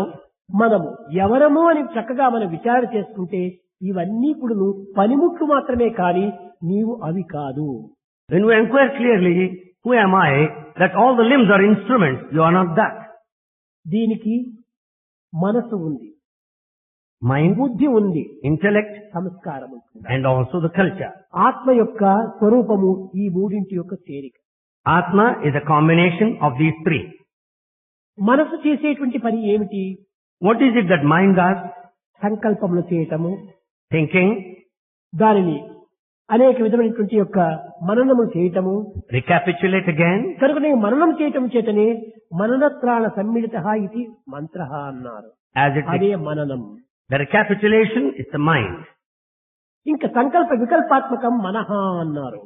[SPEAKER 1] మనము ఎవరము అని చక్కగా మనం విచారణ చేసుకుంటే ఇవన్నీ కూడాను పనిముట్లు మాత్రమే కాని నీవు అవి కాదు.
[SPEAKER 2] when we inquire clearly, who am I, that all the limbs are instruments, you are not that.
[SPEAKER 1] దీనికి మనసు ఉంది,
[SPEAKER 2] Mind,
[SPEAKER 1] బుద్ధి ఉంది,
[SPEAKER 2] intellect,
[SPEAKER 1] సంస్కారం ఉంటుంది.
[SPEAKER 2] and also the culture.
[SPEAKER 1] ఆత్మ యొక్క స్వరూపము ఈ మూడింటి యొక్క చేరిక.
[SPEAKER 2] Atma is a combination of these three.
[SPEAKER 1] మనసు చేసేటువంటి పని ఏమిటి?
[SPEAKER 2] What is it that mind does?
[SPEAKER 1] సంకల్పములు చేయటము,
[SPEAKER 2] Thinking,
[SPEAKER 1] దానిని అనేక విధమైనటువంటి యొక్క మననము చేయటము.
[SPEAKER 2] recapitulate again.
[SPEAKER 1] కనుకనే మననం చేయటం చేతనే మననత్రాణ సమ్మిళిత ఇది మంత్ర అన్నారు.
[SPEAKER 2] As it
[SPEAKER 1] అదే మననం.
[SPEAKER 2] the recapitulation is the mind.
[SPEAKER 1] ఇంకా సంకల్ప వికల్పాత్మకం మనహ అన్నారు.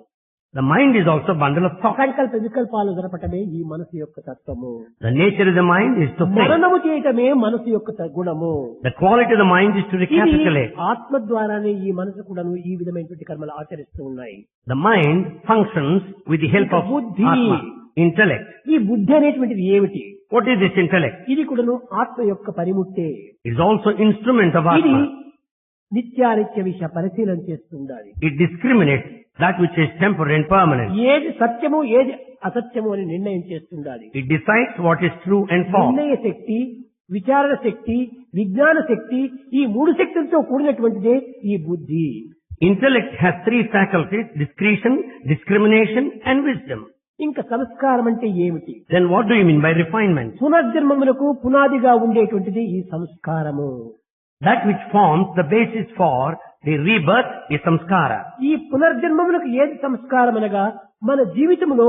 [SPEAKER 2] The mind is also a bundle of thoughts.
[SPEAKER 1] సంకల్ప వికల్పాలు జరపటమే ఈ మనసు యొక్క తత్వము.
[SPEAKER 2] The nature of the mind is to think.
[SPEAKER 1] మననము చేయటమే మనసు యొక్క గుణము.
[SPEAKER 2] The quality of the mind is to
[SPEAKER 1] ఇది
[SPEAKER 2] recapitulate.
[SPEAKER 1] ఆత్మ ద్వారానే ఈ మనసు కూడాను ఈ విధమైనటువంటి కర్మలు ఆచరిస్తూ ఉన్నాయి.
[SPEAKER 2] The mind functions with the help of
[SPEAKER 1] బుద్ధి.
[SPEAKER 2] Atma, intellect.
[SPEAKER 1] ఈ బుద్ధి అనేటువంటిది ఏమిటి?
[SPEAKER 2] What is this intellect?
[SPEAKER 1] ఇది కూడాను ఆత్మ యొక్క పరిముట్టే.
[SPEAKER 2] It is also instrument of
[SPEAKER 1] ఇది
[SPEAKER 2] Atma.
[SPEAKER 1] నిత్యానిత్య విషయ పరిశీలన చేస్తుండాలి.
[SPEAKER 2] It discriminates that which is temporary and permanent.
[SPEAKER 1] ఏది సత్యము ఏది అసత్యము అని నిర్ణయం చేస్తుండాలి.
[SPEAKER 2] It decides what is true and false.
[SPEAKER 1] నిర్ణయ శక్తి, విచారణ శక్తి, విజ్ఞాన శక్తి, ఈ మూడు శక్తులతో కూడినటువంటిదే ఈ బుద్ధి.
[SPEAKER 2] Intellect has three faculties: discretion, discrimination, and wisdom.
[SPEAKER 1] ఇంకా సంస్కారం అంటే ఏమిటి?
[SPEAKER 2] Then what do you mean by refinement?
[SPEAKER 1] పునర్జన్మములకు పునాదిగా ఉండేటువంటిది ఈ సంస్కారము.
[SPEAKER 2] That which forms the basis for the rebirth is samskara.
[SPEAKER 1] ఈ పునర్జన్మములకు ఏది సంస్కారం అనగా మన జీవితంలో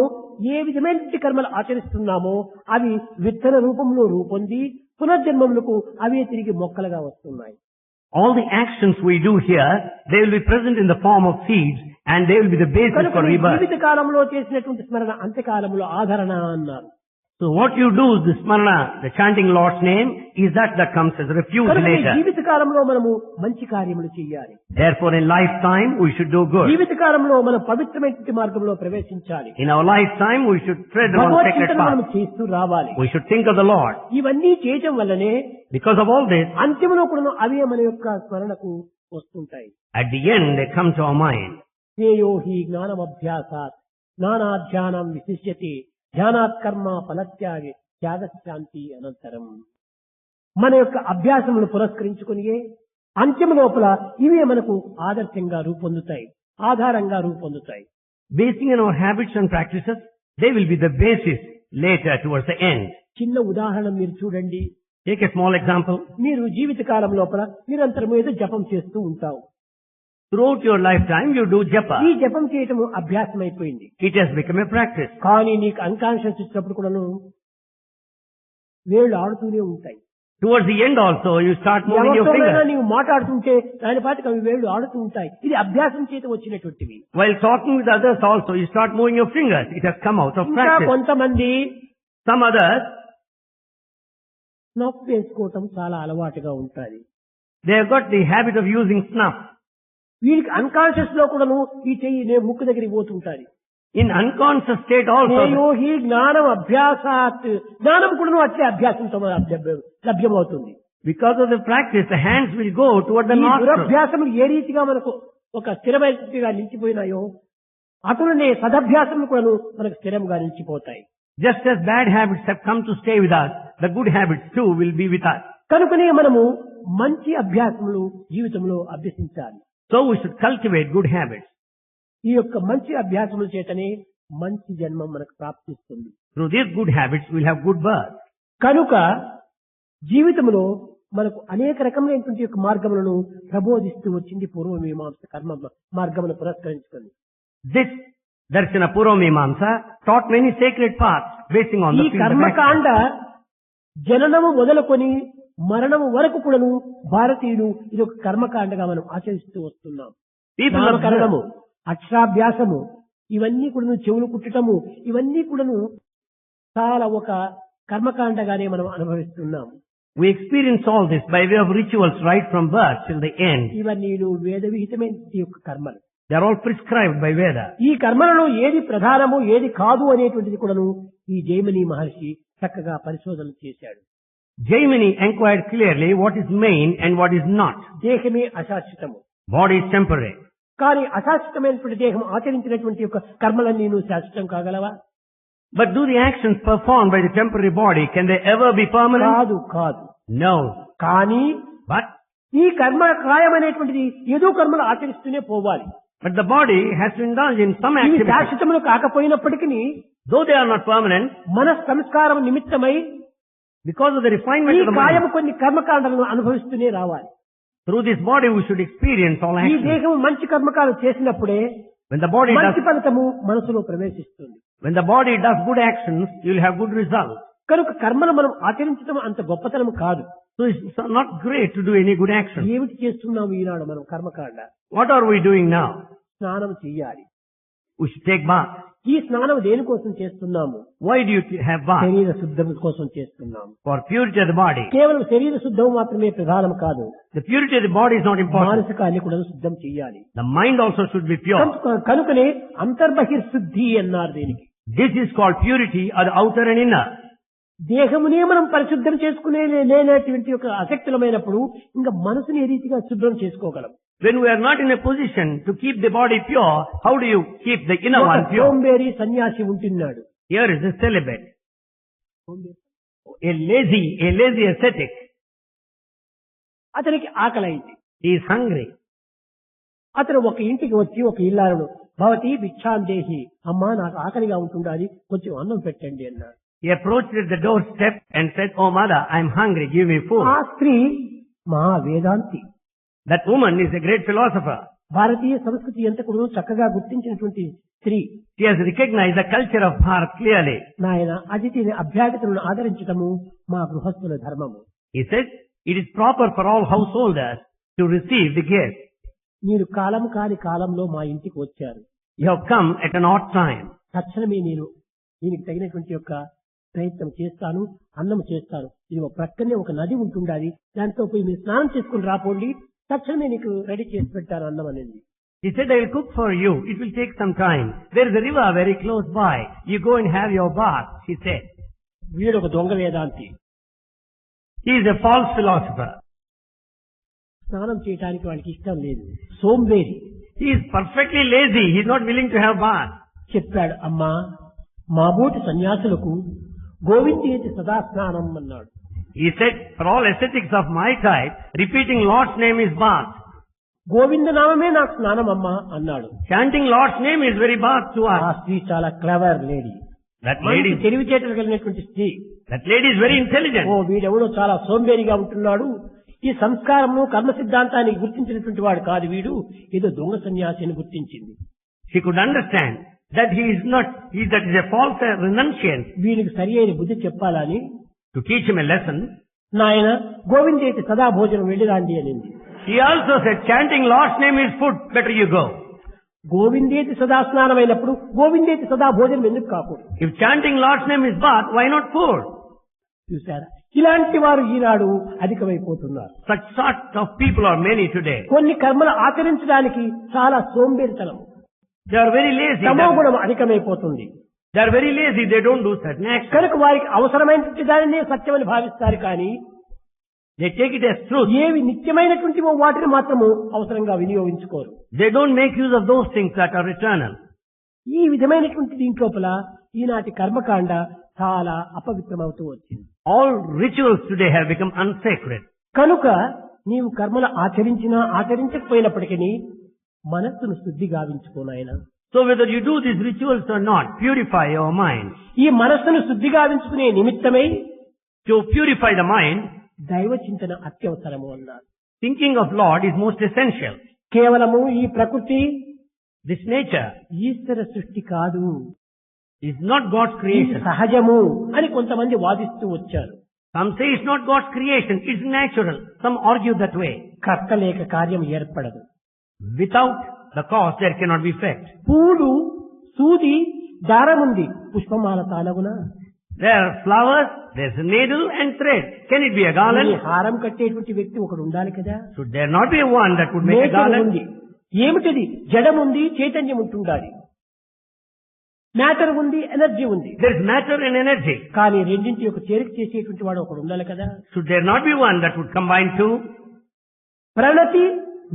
[SPEAKER 1] ఏ విధమైన కర్మలు ఆచరిస్తున్నామో అవి విత్తన రూపంలో రూపొంది పునర్జన్మములకు అవే తిరిగి మొక్కలుగా వస్తున్నాయి.
[SPEAKER 2] All the actions we do here, they will be present in the form of seeds and they will be the basis
[SPEAKER 1] కనుక
[SPEAKER 2] for rebirth.
[SPEAKER 1] జీవిత కాలంలో చేసినటువంటి స్మరణ అంత్యకాలంలో ఆదరణ అన్నారు.
[SPEAKER 2] So what you do, the smarana, the chanting Lord's name, is that comes as refuge
[SPEAKER 1] కనుక ఈ
[SPEAKER 2] later.
[SPEAKER 1] జీవిత కాలంలో మనము మంచి కార్యములు చేయాలి.
[SPEAKER 2] Therefore in lifetime we should do good.
[SPEAKER 1] జీవిత కాలంలో మనం పవిత్రమైన మార్గంలో ప్రవేశించాలి.
[SPEAKER 2] In our lifetime we should tread on
[SPEAKER 1] Bhagwat
[SPEAKER 2] sacred
[SPEAKER 1] చింతన మనం
[SPEAKER 2] path.
[SPEAKER 1] చేస్తూ రావాలి.
[SPEAKER 2] We should think of the Lord.
[SPEAKER 1] ఇవన్నీ చేయటం వల్లనే
[SPEAKER 2] Because of all this,
[SPEAKER 1] అంత్యంలో కూడా అవే మన యొక్క స్మరణకు వస్తుంటాయి.
[SPEAKER 2] at the end they come to our mind.
[SPEAKER 1] శ్రేయో హి జ్ఞానమభ్యాసాత్ జ్ఞానాధ్యానం విశిష్యతే ధ్యానాత్ కర్మ ఫలత్యాగి త్యాగశాంతి అనంతరం. మన యొక్క అభ్యాసమును పురస్కరించుకుని అంత్యం లోపల ఇవే మనకు ఆదర్శంగా రూపొందుతాయి, ఆధారంగా రూపొందుతాయి.
[SPEAKER 2] Basing on our habits and practices, they will be the basis later towards the end.
[SPEAKER 1] చిన్న ఉదాహరణ మీరు చూడండి.
[SPEAKER 2] Take a small example.
[SPEAKER 1] మీరు జీవిత కాలం లోపల నిరంతరం ఏదో జపం చేస్తూ ఉంటావు.
[SPEAKER 2] Throughout your lifetime you do japa.
[SPEAKER 1] ఈ జపం చేయటం అభ్యాసం అయిపోయింది.
[SPEAKER 2] It has become a practice.
[SPEAKER 1] కానీ నీకు అన్కాన్షియస్ ఇచ్చినప్పుడు కూడాను వేళ్ళు ఆడుతూనే ఉంటాయి.
[SPEAKER 2] Towards the end also you start moving your
[SPEAKER 1] ఎవరితోనైనా
[SPEAKER 2] fingers.
[SPEAKER 1] నీవు మాట్లాడుతుంటే దాని పాటికి అవి వేళ్ళు ఆడుతూ ఉంటాయి. ఇది అభ్యాసం చేత వచ్చినటువంటివి.
[SPEAKER 2] While talking with others also you start moving your fingers. It has come out of
[SPEAKER 1] ఇంకా
[SPEAKER 2] practice.
[SPEAKER 1] కొంతమంది
[SPEAKER 2] Some others,
[SPEAKER 1] స్నఫ్ వేసుకోవటం చాలా అలవాటుగా ఉంటుంది.
[SPEAKER 2] they have got the habit of using snuff.
[SPEAKER 1] వీరికి అన్కాన్షియస్ లో కూడాను ఈ చెయ్యి నేను ముక్కు దగ్గరికి పోతుంటారు.
[SPEAKER 2] In unconscious state also,
[SPEAKER 1] ఈ జ్ఞానం అభ్యాసాత్ జ్ఞానం కూడాను అట్లే అభ్యాసంతో లభ్యమవుతుంది.
[SPEAKER 2] because of the practice, the hands will go toward the
[SPEAKER 1] ఈ
[SPEAKER 2] nostril.
[SPEAKER 1] దురభ్యాసములు ఏ రీతిగా మనకు ఒక స్థిరమైనగా నిలిచిపోయినాయో అటులనే సదభ్యాసములు కూడాను మనకు స్థిరంగా నిలిచిపోతాయి.
[SPEAKER 2] Just as bad habits have come to stay with us, the good habits too will be with us.
[SPEAKER 1] కనుకనే మనము మంచి అభ్యాసములు జీవితంలో అభ్యసించాలి.
[SPEAKER 2] So we should cultivate good habits.
[SPEAKER 1] ఈ యొక్క మంచి అభ్యాసముల చేతనే మంచి జన్మం మనకు ప్రాప్తిస్తుంది.
[SPEAKER 2] Through these good habits, we'll have good birth.
[SPEAKER 1] కనుక జీవితంలో మనకు అనేక రకమైనటువంటి యొక్క మార్గములను ప్రబోధిస్తూ వచ్చింది పూర్వమీమాంస కర్మ మార్గమును పురస్కరించుకుంది.
[SPEAKER 2] This Darshana Purvamimamsa taught many sacred paths basing on
[SPEAKER 1] ఈ
[SPEAKER 2] the field of action.
[SPEAKER 1] కర్మకాండ జననము మొదలుకొని మరణము వరకు కూడాను భారతీయులు ఇది ఒక కర్మకాండగా మనం ఆచరిస్తూ వస్తున్నాం.
[SPEAKER 2] People
[SPEAKER 1] నామకరణము, అక్షరాభ్యాసము, ఇవన్నీ కూడాను చెవులు కుట్టటము, ఇవన్నీ కూడాను చాలా ఒక కర్మకాండగానే మనం అనుభవిస్తున్నాం.
[SPEAKER 2] We experience all this by way of rituals right from birth till the end.
[SPEAKER 1] ఇవన్నీ వేద విహితమైన యొక్క కర్మలు.
[SPEAKER 2] They are all prescribed by Veda.
[SPEAKER 1] ఈ కర్మలలో ఏది ప్రధానము ఏది కాదు అనేటువంటిది కూడాను ఈ జైమిని మహర్షి చక్కగా పరిశోధన చేశాడు.
[SPEAKER 2] Jaimini inquired clearly what is main and what is not.
[SPEAKER 1] దేహమే అశాశ్వతము,
[SPEAKER 2] Body is temporary.
[SPEAKER 1] కానీ అశాశ్వతమైనటువంటి దేహం ఆచరించినటువంటి యొక్క కర్మలన్నీ నువ్వు శాశ్వతం కాగలవా?
[SPEAKER 2] But do the actions performed by the temporary body, can they ever be permanent?
[SPEAKER 1] కాదు.
[SPEAKER 2] No.
[SPEAKER 1] కానీ
[SPEAKER 2] But
[SPEAKER 1] ఈ కర్మ కాయమనేటువంటిది ఏదో కర్మలు ఆచరిస్తూనే పోవాలి.
[SPEAKER 2] the body has to indulge in some
[SPEAKER 1] ఇవి
[SPEAKER 2] activity.
[SPEAKER 1] శాశ్వతములు కాకపోయినప్పటికీ
[SPEAKER 2] Though they are not permanent,
[SPEAKER 1] మన సంస్కారం నిమిత్తమై
[SPEAKER 2] because of the refinement
[SPEAKER 1] ఈ
[SPEAKER 2] of the
[SPEAKER 1] కాయం
[SPEAKER 2] mind,
[SPEAKER 1] కొన్ని కర్మకాండలను అనుభవిస్తూనే రావాలి.
[SPEAKER 2] through this body we should experience all
[SPEAKER 1] ఈ
[SPEAKER 2] actions.
[SPEAKER 1] దేహం మంచి కర్మకాలు చేసినప్పుడే
[SPEAKER 2] When the body
[SPEAKER 1] మంచి
[SPEAKER 2] does,
[SPEAKER 1] ఫలితము మనసులో ప్రవేశిస్తుంది.
[SPEAKER 2] when the body does good actions, you will have good results.
[SPEAKER 1] కనుక కర్మను మనం ఆచరించడం అంత గొప్పతనం కాదు.
[SPEAKER 2] So it's not great to do any good action.
[SPEAKER 1] ఏమిటి చేస్తున్నాము ఈనాడు మనం కర్మకాండ?
[SPEAKER 2] What are we doing now?
[SPEAKER 1] స్నానం చెయ్యాలి.
[SPEAKER 2] We should take bath.
[SPEAKER 1] ఈ స్నానం దేనికోసం చేస్తున్నాము?
[SPEAKER 2] Why do you have bath?
[SPEAKER 1] శరీర శుద్ధం కోసం చేస్తున్నాము.
[SPEAKER 2] For purity of the body.
[SPEAKER 1] కేవలం శరీర శుద్ధం మాత్రమే ప్రధానం కాదు.
[SPEAKER 2] The purity of the body is not important.
[SPEAKER 1] మానసికాన్ని కూడా శుద్ధం చెయ్యాలి.
[SPEAKER 2] The mind also should be pure.
[SPEAKER 1] కనుకనే అంతర్బహిర్శుద్ధి అన్నారు దీనికి.
[SPEAKER 2] This is called purity of the outer and inner.
[SPEAKER 1] దేహమునే మనం పరిశుద్ధం చేసుకునే లేనటువంటి ఒక అశక్తులమైనప్పుడు ఇంకా మనసుని ఏ రీతిగా శుభ్రం చేసుకోగలం?
[SPEAKER 2] When we are not in a position to keep the body pure, how do you keep the inner one pure?
[SPEAKER 1] సోంబేరి సన్యాసి ఉంటున్నాడు.
[SPEAKER 2] Here is a celibate. A lazy ascetic.
[SPEAKER 1] అతనికి ఆకలైంది.
[SPEAKER 2] He is hungry.
[SPEAKER 1] అతను ఒక ఇంటికి వచ్చి ఒక ఇల్లాలను భవతి భిక్షాందేహి, అమ్మా నాకు ఆకలిగా ఉంటుండాలి, కొంచెం అన్నం పెట్టండి అన్నాడు.
[SPEAKER 2] He approached at the doorstep and said, "Oh mother, I am hungry, give me food."
[SPEAKER 1] ఆ స్త్రీ మహా వేదాంతి.
[SPEAKER 2] That woman is a great philosopher.
[SPEAKER 1] భారతీయ సంస్కృతి ఎంతకు చక్కగా గుర్తించినటువంటి స్త్రీ.
[SPEAKER 2] She has recognized the culture of Bharat clearly.
[SPEAKER 1] నాయన అతిథిని అభ్యాగతులను ఆదరించటము మా గృహస్థుల ధర్మము.
[SPEAKER 2] He said, "It is proper for all householders to receive the guest.
[SPEAKER 1] మీరు కాలం కాని కాలంలో మా ఇంటికి వచ్చారు.
[SPEAKER 2] You have come at an odd time.
[SPEAKER 1] తక్షణమే నేను దీనికి తగినటువంటి యొక్క ప్రయత్నం చేస్తాను, అన్నం చేస్తాను. ఇది ఒక ప్రక్కనే ఒక నది ఉంటుండాలి, దాంతో పోయి మీరు స్నానం చేసుకుని రాపోండి, తక్షణమే నీకు రెడీ చేసి పెట్టాను అన్నం అనేది.
[SPEAKER 2] He said, "I will cook for you. It will take some time. There is a river very close by. You go and have your bath," he said.
[SPEAKER 1] వీడు ఒక దొంగ వేదాంతి.
[SPEAKER 2] He is a false philosopher.
[SPEAKER 1] స్నానం చేయడానికి వాడికి ఇష్టం లేదు, సోంబేరి.
[SPEAKER 2] He is perfectly lazy. He is not willing to have bath.
[SPEAKER 1] చెప్పాడు, అమ్మా మాబోటి సన్యాసులకు గోవిందేతి సదా స్నానం అన్నాడు.
[SPEAKER 2] He said, "For all ascetics of my type, repeating Lord's name is bath.
[SPEAKER 1] Govinda నామమే నాకు స్నానం అమ్మా అన్నాడు.
[SPEAKER 2] Chanting Lord's name is very bath to
[SPEAKER 1] ఆ
[SPEAKER 2] us."
[SPEAKER 1] స్త్రీ చాలా క్లవర్ లేడీ,
[SPEAKER 2] That
[SPEAKER 1] మంచి
[SPEAKER 2] lady,
[SPEAKER 1] తెలివితేటలు కలిగినటువంటి స్త్రీ.
[SPEAKER 2] that lady is very intelligent.
[SPEAKER 1] వీడెవడో చాలా సోంబేరిగా ఉంటున్నాడు, ఈ సంస్కారము కర్మ సిద్ధాంతాన్ని గుర్తించినటువంటి వాడు కాదు, వీడు ఏదో దొంగ సన్యాసి అని గుర్తించింది.
[SPEAKER 2] She could understand that he is a false renunciant.
[SPEAKER 1] వీడికి సరి అయిన బుద్ధి చెప్పాలని
[SPEAKER 2] To teach him a lesson,
[SPEAKER 1] నాయన గోవిందేతి సదా భోజనం వెళ్ళిరాండి అనింది.
[SPEAKER 2] he also said, "Chanting Lord's name is food. Better you go."
[SPEAKER 1] గోవిందేతి సదా స్నానం అయినప్పుడు గోవిందేతి సదా భోజనం ఎందుకు కాకూడదు?
[SPEAKER 2] If chanting Lord's name is bath, why not food?
[SPEAKER 1] చూసారా, ఇలాంటి వారు ఈనాడు అధికమైపోతున్నారు.
[SPEAKER 2] Such sort of people are many today.
[SPEAKER 1] కొన్ని కర్మలు ఆచరించడానికి చాలా సోంబేరితనం,
[SPEAKER 2] They are very lazy.
[SPEAKER 1] తమో గుణం అధికమైపోతుంది.
[SPEAKER 2] They are very lazy. They don't do certain actions.
[SPEAKER 1] కనుక వారికి అవసరమైనటువంటి దానినే సత్యమని భావిస్తారు, కానీ
[SPEAKER 2] They take it as truth.
[SPEAKER 1] ఏవి నిత్యమైనటువంటివో వాటిని మాత్రము అవసరంగా వినియోగించుకోరు.
[SPEAKER 2] They don't make use of those things that are eternal.
[SPEAKER 1] ఈ విధమైనటువంటి దీంట్లోపల ఈనాటి కర్మకాండ చాలా అపవిత్రమవుతూ వచ్చింది.
[SPEAKER 2] All rituals today have become unsacred.
[SPEAKER 1] కనుక నీవు కర్మలు ఆచరించినా ఆచరించకపోయినప్పటికీ మనస్సును శుద్ధి గావించుకోనాయన.
[SPEAKER 2] So whether you do these rituals or not, purify your mind.
[SPEAKER 1] ఈ మనస్సును శుద్ధి గావించుకునే నిమిత్తమై
[SPEAKER 2] To purify the mind,
[SPEAKER 1] దైవ చింతన అత్యవసరము అన్నారు.
[SPEAKER 2] thinking of Lord is most essential.
[SPEAKER 1] కేవలము ఈ ప్రకృతి
[SPEAKER 2] This nature
[SPEAKER 1] ఈశ్వర సృష్టి కాదు,
[SPEAKER 2] is not God's
[SPEAKER 1] ఇది
[SPEAKER 2] creation.
[SPEAKER 1] సహజము అని కొంతమంది వాదిస్తూ వచ్చారు.
[SPEAKER 2] Some say it's not God's creation, it's natural. Some argue that way.
[SPEAKER 1] కర్త లేక కార్యం ఏర్పడదు.
[SPEAKER 2] Without the cause, there cannot be effect.
[SPEAKER 1] పూలు, సూది, దారం ఉంది, పుష్పమాల తానగునా?
[SPEAKER 2] There are flowers, there's a needle and thread. Can it be a
[SPEAKER 1] ఈ
[SPEAKER 2] garland?
[SPEAKER 1] హారం కట్టేటువంటి వ్యక్తి ఒకడు ఉండాలి కదా.
[SPEAKER 2] Should there not be one that would make a
[SPEAKER 1] nature
[SPEAKER 2] garland?
[SPEAKER 1] ఉంది, ఏమిటిది? జడం ఉంది, చైతన్యం ఉంటుండాలి. మ్యాటర్ ఉంది, ఎనర్జీ ఉంది.
[SPEAKER 2] There is matter and energy.
[SPEAKER 1] కానీ రెండింటి యొక్క చేరిక చేసేటువంటి వాడు ఒకడు ఉండాలి కదా.
[SPEAKER 2] Should there not be one that would combine two?
[SPEAKER 1] ప్రణతి,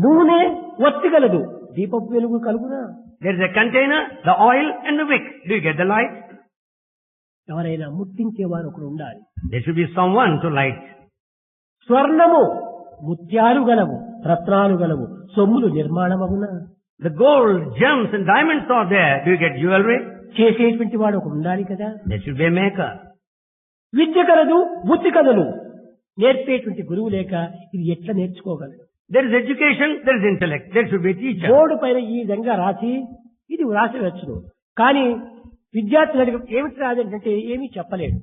[SPEAKER 1] నూనె, ఒత్తిగలదు, దీపపు వెలుగు కలుగునా?
[SPEAKER 2] There is a container, the oil and the wick. Do you get the light?
[SPEAKER 1] ఎవరైనా ముట్టించేవారు ఒకడు ఉండాలి.
[SPEAKER 2] There should be someone to light.
[SPEAKER 1] స్వర్ణము, ముత్యాలు గలవు, రత్నాలు గలవు, సొమ్ములు నిర్మాణమగునా?
[SPEAKER 2] The gold, gems and diamonds are there. Do you get jewelry?
[SPEAKER 1] చేసేటువంటి వాడు ఒకడు ఉండాలి కదా.
[SPEAKER 2] There should be a maker.
[SPEAKER 1] విద్య కలదు, బుద్ధి కలదు, నేర్పేటువంటి గురువు లేక ఇది ఎట్లా నేర్చుకోగలడు?
[SPEAKER 2] There is education, there is intellect. There should be a teacher.
[SPEAKER 1] Board పైన ఈ విధంగా రాసి ఇది రాసివచ్చును, కానీ విద్యార్థులు అడిగి ఏమిటి రాదంటే ఏమీ చెప్పలేడు.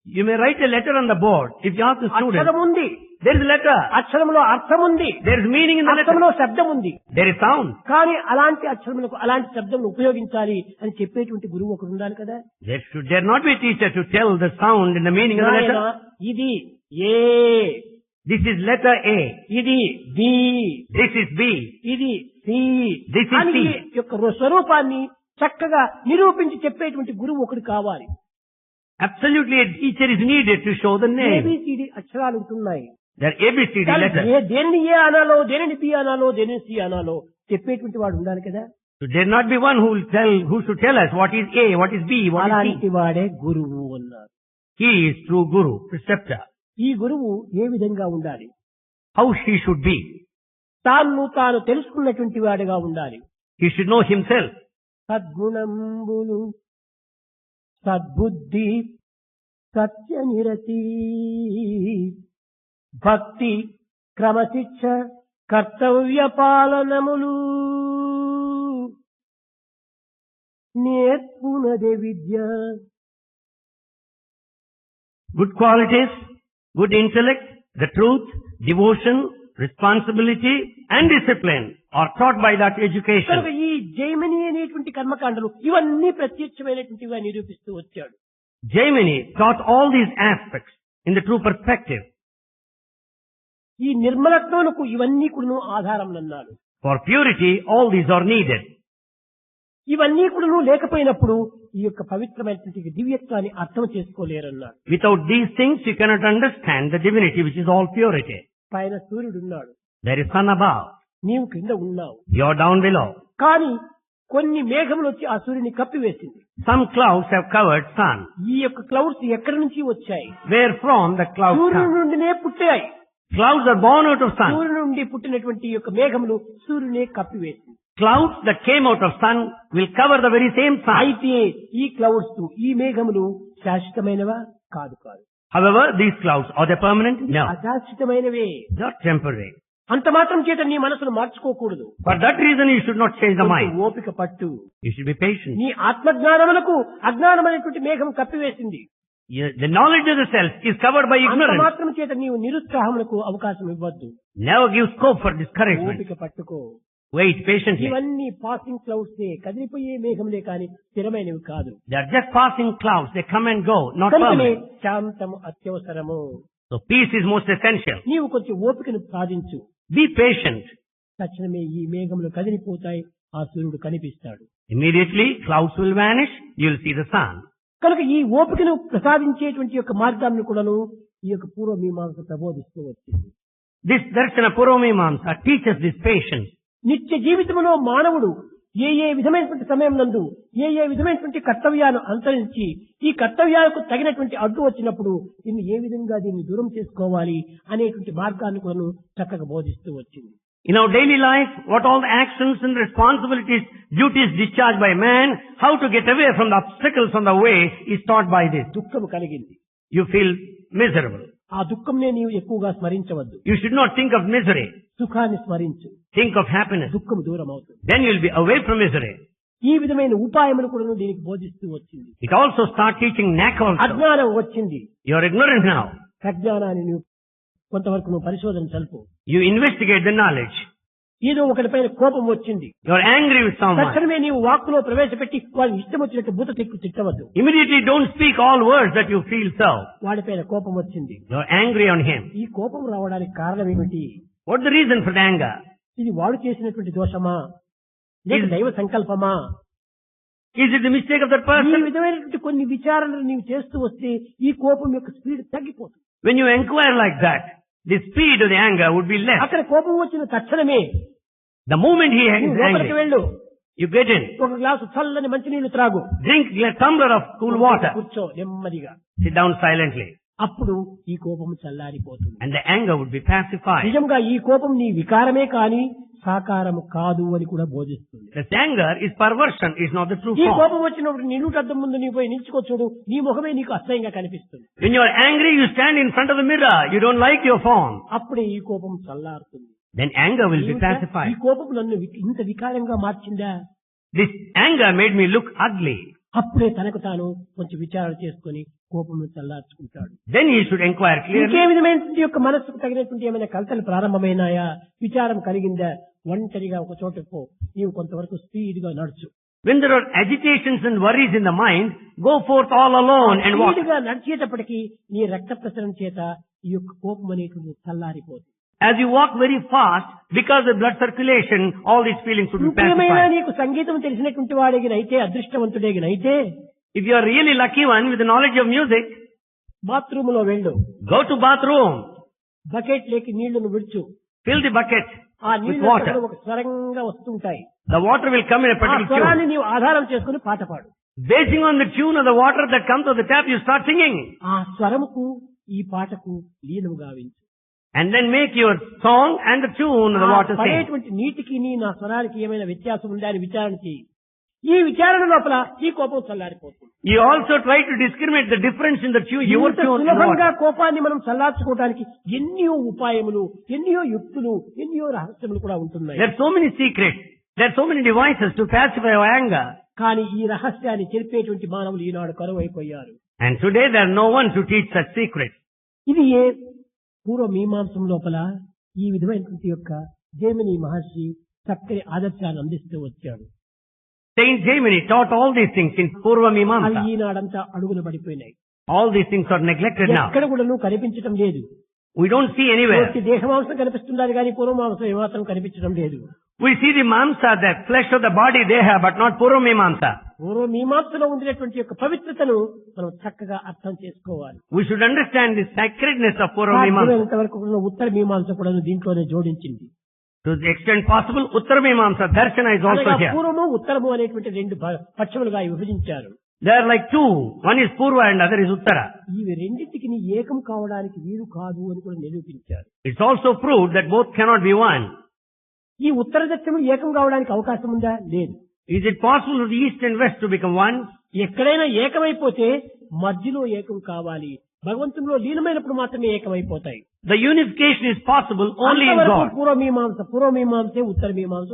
[SPEAKER 2] You may write a letter on the board. If you ask the student,
[SPEAKER 1] అక్షరం ఉంది,
[SPEAKER 2] there is a letter.
[SPEAKER 1] అక్షరంలో అర్థం ఉంది,
[SPEAKER 2] There is meaning in the letter.
[SPEAKER 1] అర్థంలో శబ్దం ఉంది,
[SPEAKER 2] There is sound.
[SPEAKER 1] కానీ అలాంటి అక్షరములకు అలాంటి శబ్దం ఉపయోగించాలి అని చెప్పేటువంటి గురువు ఒకడు ఉండాలి కదా.
[SPEAKER 2] Should there not be a teacher to tell the sound and the meaning of the
[SPEAKER 1] నాయనా,
[SPEAKER 2] letter?
[SPEAKER 1] ఇది ఏ,
[SPEAKER 2] This is letter A.
[SPEAKER 1] ఇది బి,
[SPEAKER 2] This is B.
[SPEAKER 1] ఇది సి
[SPEAKER 2] This is
[SPEAKER 1] అని
[SPEAKER 2] C.
[SPEAKER 1] ఈ యొక్క స్వరూపాన్ని చక్కగా నిరూపించి చెప్పేటువంటి గురువు ఒకడు కావాలి.
[SPEAKER 2] Absolutely, a teacher is needed to show the name.
[SPEAKER 1] A B C D అక్షరాలు ఉంటున్నాయి.
[SPEAKER 2] There are ABCD letters.
[SPEAKER 1] దేనిని ఏ అనాలో, దేనిని బి అనాలో, దేనిని సి అనాలో చెప్పేటువంటి వాడు ఉండాలి కదా.
[SPEAKER 2] Should there not be one who should tell us what is A, what is B, what is
[SPEAKER 1] అలాంటి
[SPEAKER 2] C?
[SPEAKER 1] వాడే గురువు అన్నారు.
[SPEAKER 2] He is true guru, preceptor.
[SPEAKER 1] ఈ గురువు ఏ విధంగా ఉండాలి?
[SPEAKER 2] How she should be.
[SPEAKER 1] తాను తెలుసుకున్నటువంటి వాడిగా ఉండాలి.
[SPEAKER 2] He should know himself.
[SPEAKER 1] సద్గుణంబులు, సద్బుద్ధి, సత్యనిరతి, భక్తి, క్రమశిక్ష, కర్తవ్య పాలనములు నేర్పునదే విద్య.
[SPEAKER 2] Good qualities, good intellect, the truth, devotion, responsibility and discipline are taught by that
[SPEAKER 1] కనుక
[SPEAKER 2] education.
[SPEAKER 1] ఈ జైమిని అనేటువంటి కర్మకాండలు ఇవన్నీ ప్రత్యక్షమైనటువంటివిగా నిరూపిస్తూ వచ్చాడు.
[SPEAKER 2] Jaimini taught all these aspects in the true perspective.
[SPEAKER 1] ఈ నిర్మలత్వమునకు ఇవన్నీ కూడాను ఆధారం అన్నాడు.
[SPEAKER 2] For purity, all these are needed.
[SPEAKER 1] ఇవన్నీ కూడాను లేకపోయినప్పుడు ఈ యొక్క పవిత్రమైనటువంటి దివ్యత్వాన్ని అర్థం చేసుకోలేరన్నాడు.
[SPEAKER 2] Without these things, you cannot understand the divinity, which is all purity.
[SPEAKER 1] పైన సూర్యుడున్నాడు,
[SPEAKER 2] There is sun above.
[SPEAKER 1] నీవు కింద ఉన్నావు.
[SPEAKER 2] You are down below.
[SPEAKER 1] కానీ కొన్ని మేఘములు వచ్చి ఆ సూర్యుని కప్పివేసింది.
[SPEAKER 2] Some clouds have covered sun.
[SPEAKER 1] ఈ యొక్క క్లౌడ్స్ ఎక్కడి నుంచి వచ్చాయి?
[SPEAKER 2] Where from the clouds
[SPEAKER 1] సూర్యుడి
[SPEAKER 2] come?
[SPEAKER 1] నుండినే పుట్టాయి.
[SPEAKER 2] Clouds are born out of sun.
[SPEAKER 1] సూర్యుడి నుండి పుట్టినటువంటి ఈ యొక్క మేఘములు సూర్యునే కప్పివేసింది.
[SPEAKER 2] Clouds that came out of sun will cover the very same sun.
[SPEAKER 1] అయితే ఈ క్లౌడ్స్, ఈ మేఘములు శాశ్వతమైనవా? కాదు కాదు.
[SPEAKER 2] However, these clouds, are they permanent? No.
[SPEAKER 1] అశాశ్వతమైనవే.
[SPEAKER 2] They are temporary.
[SPEAKER 1] అంత మాత్రం చేత నీ మనసును మార్చుకోకూడదు.
[SPEAKER 2] For that reason, you should not change the mind.
[SPEAKER 1] కొంచెం ఓపిక పట్టు.
[SPEAKER 2] You should be patient.
[SPEAKER 1] నీ ఆత్మజ్ఞానములకు అజ్ఞానమైనటువంటి మేఘం కప్పివేసింది.
[SPEAKER 2] The knowledge of the self is covered by
[SPEAKER 1] అంత
[SPEAKER 2] ignorance.
[SPEAKER 1] మాత్రం చేత నీవు నిరుత్సాహములకు అవకాశం ఇవ్వద్దు.
[SPEAKER 2] Never give scope for discouragement.
[SPEAKER 1] ఓపిక పట్టుకో.
[SPEAKER 2] Wait patiently.
[SPEAKER 1] ఇవన్నీ పాసింగ్ క్లౌడ్స్, కదిలిపోయే మేఘములే కానీ స్థిరమైనవి కాదు.
[SPEAKER 2] They are just passing clouds. They come and go, not
[SPEAKER 1] కనుకనే
[SPEAKER 2] permanent.
[SPEAKER 1] శాంతము అత్యవసరము.
[SPEAKER 2] So peace is most essential.
[SPEAKER 1] నీవు కొంచెం ఓపికను సాధించు.
[SPEAKER 2] Be patient.
[SPEAKER 1] తక్షణమే ఈ మేఘములు కదిలిపోతాయి, ఆ సూర్యుడు కనిపిస్తాడు.
[SPEAKER 2] Immediately, clouds will vanish. You will see the sun.
[SPEAKER 1] కనుక ఈ ఓపికను ప్రసాదించేటువంటి యొక్క మార్గాన్ని కూడాను ఈ యొక్క పూర్వమీమాంస ప్రబోధిస్తూ వచ్చింది.
[SPEAKER 2] This Darshana Purvamimamsa teaches this patience.
[SPEAKER 1] నిత్య జీవితంలో మానవుడు ఏ విధమైనటువంటి సమయం నందు ఏ విధమైనటువంటి కర్తవ్యాలను అనుసరించి ఈ కర్తవ్యాలకు తగినటువంటి అడ్డు వచ్చినప్పుడు దీన్ని దూరం చేసుకోవాలి అనేటువంటి మార్గాన్ని కూడా చక్కగా బోధిస్తూ వచ్చింది.
[SPEAKER 2] In our daily life, what all the actions and responsibilities, duties discharged by man, how to get away from the obstacles on the way is taught by this.
[SPEAKER 1] దుఃఖము కలిగింది.
[SPEAKER 2] You feel miserable.
[SPEAKER 1] ఆ దుఃఖంనే నీవు ఎక్కువగా స్మరించవద్దు.
[SPEAKER 2] You should not think of misery.
[SPEAKER 1] సుఖాన్ని స్మరించు.
[SPEAKER 2] Think of happiness.
[SPEAKER 1] దుఃఖము దూరం అవుతుంది.
[SPEAKER 2] Then you will be away from misery.
[SPEAKER 1] ఈ విధమైన ఉపాయములు కూడా దీనికి బోధిస్తూ వచ్చింది.
[SPEAKER 2] It also start teaching knack also.
[SPEAKER 1] అజ్ఞానం వచ్చింది.
[SPEAKER 2] You are ignorant now.
[SPEAKER 1] ప్రజ్ఞానాన్ని నువ్వు కొంతవరకు నువ్వు పరిశోధన చల్పు.
[SPEAKER 2] You investigate the knowledge.
[SPEAKER 1] ఏదో ఒకటిపైన కోపం వచ్చింది.
[SPEAKER 2] You are angry with someone.
[SPEAKER 1] తక్షణమే నీవు వాక్కులో ప్రవేశపెట్టి వాళ్ళని ఇష్టం వచ్చినట్టు భూత తిట్టవద్దు.
[SPEAKER 2] Immediately don't speak all words that you feel so.
[SPEAKER 1] వాడిపైన కోపం వచ్చింది.
[SPEAKER 2] You are angry on him.
[SPEAKER 1] ఈ కోపం రావడానికి కారణం ఏమిటి?
[SPEAKER 2] What's the reason for the anger?
[SPEAKER 1] ఇది వాడు చేసినటువంటి దోషమా లేక దైవ సంకల్పమా?
[SPEAKER 2] Is it the mistake of that
[SPEAKER 1] ఈ
[SPEAKER 2] person?
[SPEAKER 1] విధమైనటువంటి కొన్ని విచారణలు నీవు చేస్తూ వస్తే ఈ కోపం యొక్క స్పీడ్ తగ్గిపోతుంది.
[SPEAKER 2] When you inquire like that, the speed of the anger would be less.
[SPEAKER 1] అక్కడ కోపం వచ్చిన తక్షణమే
[SPEAKER 2] The moment he is
[SPEAKER 1] నువ్వు లోపలికి
[SPEAKER 2] angry,
[SPEAKER 1] వెళ్ళు,
[SPEAKER 2] you get in.
[SPEAKER 1] ఒక గ్లాసు చల్లని మంచినీళ్లు త్రాగు,
[SPEAKER 2] Drink a tumbler of cool water.
[SPEAKER 1] కూర్చో నెమ్మదిగా.
[SPEAKER 2] Sit down silently.
[SPEAKER 1] అప్పుడు ఈ కోపం చల్లారిపోతుంది.
[SPEAKER 2] And the anger would be pacified.
[SPEAKER 1] నిజంగా ఈ కోపం నీ వికారమే కాని సాకారము కాదు అని కూడా బోధిస్తుంది.
[SPEAKER 2] This anger is perversion, is not the true
[SPEAKER 1] ఈ
[SPEAKER 2] form.
[SPEAKER 1] కోపం వచ్చినప్పుడు నీ నిలుటద్దం ముందు నీ పోయి నిల్చుకో చూడు, నీ ముఖమే నీకు అసహ్యంగా కనిపిస్తుంది.
[SPEAKER 2] When you are angry, you stand in front of the mirror. You don't like your form.
[SPEAKER 1] అప్పుడే ఈ కోపం చల్లారుతుంది.
[SPEAKER 2] Then anger will be
[SPEAKER 1] ఈ
[SPEAKER 2] pacified.
[SPEAKER 1] కోపం నన్ను ఇంత వికారంగా మార్చిందా?
[SPEAKER 2] This anger made me look ugly.
[SPEAKER 1] అప్పుడే తనకు తాను కొంచెం విచారణ చేసుకుని కోపం చల్లార్చుకుంటాడు.
[SPEAKER 2] Then he should inquire
[SPEAKER 1] ఇంకే
[SPEAKER 2] clearly.
[SPEAKER 1] విధమైనటువంటి యొక్క మనస్సుకు తగినటువంటి ఏమైనా కలతలు ప్రారంభమైనాయా, విచారం కలిగిందా, ఒంటరిగా ఒక చోటకు పో, నీవు కొంతవరకు స్పీడ్ గా నడుచు.
[SPEAKER 2] When there are agitations and worries in the mind, go forth all alone and walk.
[SPEAKER 1] Speed గా నడిచేటప్పటికి నీ రక్త ప్రసరణ చేత ఈ యొక్క కోపం అనేటువంటి చల్లారిపోతుంది.
[SPEAKER 2] As you walk very fast, because of blood circulation, all these feelings would be
[SPEAKER 1] ఇంకేమైనా
[SPEAKER 2] pacified.
[SPEAKER 1] నీకు సంగీతం తెలిసినటువంటి వాడిగినైతే, అదృష్టవంతుడేగినైతే
[SPEAKER 2] If you are really lucky one with the knowledge of music,
[SPEAKER 1] bathroom లో వెళ్ళు,
[SPEAKER 2] go to bathroom,
[SPEAKER 1] బకెట్ లేకి నీళ్లను విడుచు,
[SPEAKER 2] fill the bucket
[SPEAKER 1] ఆ
[SPEAKER 2] with
[SPEAKER 1] నీళ్లు
[SPEAKER 2] water.
[SPEAKER 1] ఒక స్వరంగా వస్తుంటాయి.
[SPEAKER 2] The water will come in a
[SPEAKER 1] ఆ
[SPEAKER 2] particular
[SPEAKER 1] స్వరాన్ని
[SPEAKER 2] tune.
[SPEAKER 1] నీవు ఆధారం చేసుకుని పాట పాడు.
[SPEAKER 2] Basing on the tune of the water that comes to the tap, you start singing.
[SPEAKER 1] ఆ స్వరముకు ఈ పాటకు లీనము గావించు.
[SPEAKER 2] And then make your song and the tune the water sing.
[SPEAKER 1] పడేటువంటి నీటికి నా స్వరానికి ఏమైనా వ్యత్యాసం ఉందా అని విచారణ చేయి. ఈ విచారణ లోపల ఈ కోపం చల్లారిపోతుంది.
[SPEAKER 2] You also try to discriminate the difference in the tune, your
[SPEAKER 1] ఇంత
[SPEAKER 2] tune and
[SPEAKER 1] సులభంగా
[SPEAKER 2] water.
[SPEAKER 1] కోపాన్ని మనం చల్లార్చుకోవడానికి ఎన్నో ఉపాయములు, ఎన్నో యుక్తులు, ఎన్నో రహస్యములు కూడా ఉంటున్నాయి.
[SPEAKER 2] There are so many secrets. There are so many devices to pacify our anger.
[SPEAKER 1] కానీ ఈ రహస్యాన్ని తెలిపేటువంటి మానవులు ఈనాడు కరువైపోయారు.
[SPEAKER 2] And today there are no one to teach such secrets.
[SPEAKER 1] ఇది పూర్వ మీమాంసం లోపల ఈ విధమైనటువంటి యొక్క జైమిని మహర్షి చక్కని ఆదర్శాన్ని అందిస్తూ వచ్చాడు.
[SPEAKER 2] Saint Jaimini taught all these things in Purva
[SPEAKER 1] అవి
[SPEAKER 2] Mimamsa.
[SPEAKER 1] ఈనాడంతా అడుగున పడిపోయినాయి.
[SPEAKER 2] All these things are neglected now.
[SPEAKER 1] ఎక్కడ కూడా కనిపించడం లేదు.
[SPEAKER 2] We don't see anywhere.
[SPEAKER 1] దేహమాంసం కనిపిస్తున్నది కానీ పూర్వమాంసం ఏమాత్రం కనిపించడం లేదు.
[SPEAKER 2] We see the mamsa, the flesh of the body they have, but not Purva Mimamsa.
[SPEAKER 1] పూర్వ మీమాంసలో ఉండినటువంటి యొక్క పవిత్రతను మనం చక్కగా అర్థం చేసుకోవాలి.
[SPEAKER 2] We should understand the sacredness of Purva Mimamsa.
[SPEAKER 1] ఇంతవరకు ఉత్తర మీమాంస కూడా దీంట్లోనే జోడించింది.
[SPEAKER 2] To the extent possible, Uttara Mimamsa, Darshana is also here.
[SPEAKER 1] పూర్వము ఉత్తరము అనేటువంటి రెండు పక్షములుగా విభజించారు.
[SPEAKER 2] They are like two. One is Purva and other is Uttara.
[SPEAKER 1] ఇవి రెండింటికి ఏకం కావడానికి వీలు కాదు అని కూడా నిరూపించారు.
[SPEAKER 2] It's also proved that both cannot be one.
[SPEAKER 1] ఈ ఉత్తర దక్షిణములు ఏకం కావడానికి అవకాశం ఉందా? లేదు.
[SPEAKER 2] Is it possible for the east and west to become one?
[SPEAKER 1] ఎక్కడైనా ఏకమైపోతే మధ్యలో ఏకం కావాలి. భగవంతునిలో లీనమైనప్పుడు మాత్రమే ఏకమైపోతాయి.
[SPEAKER 2] The unification is possible only in God.
[SPEAKER 1] పూర్వమీమాంసే ఉత్తరమీమాంస.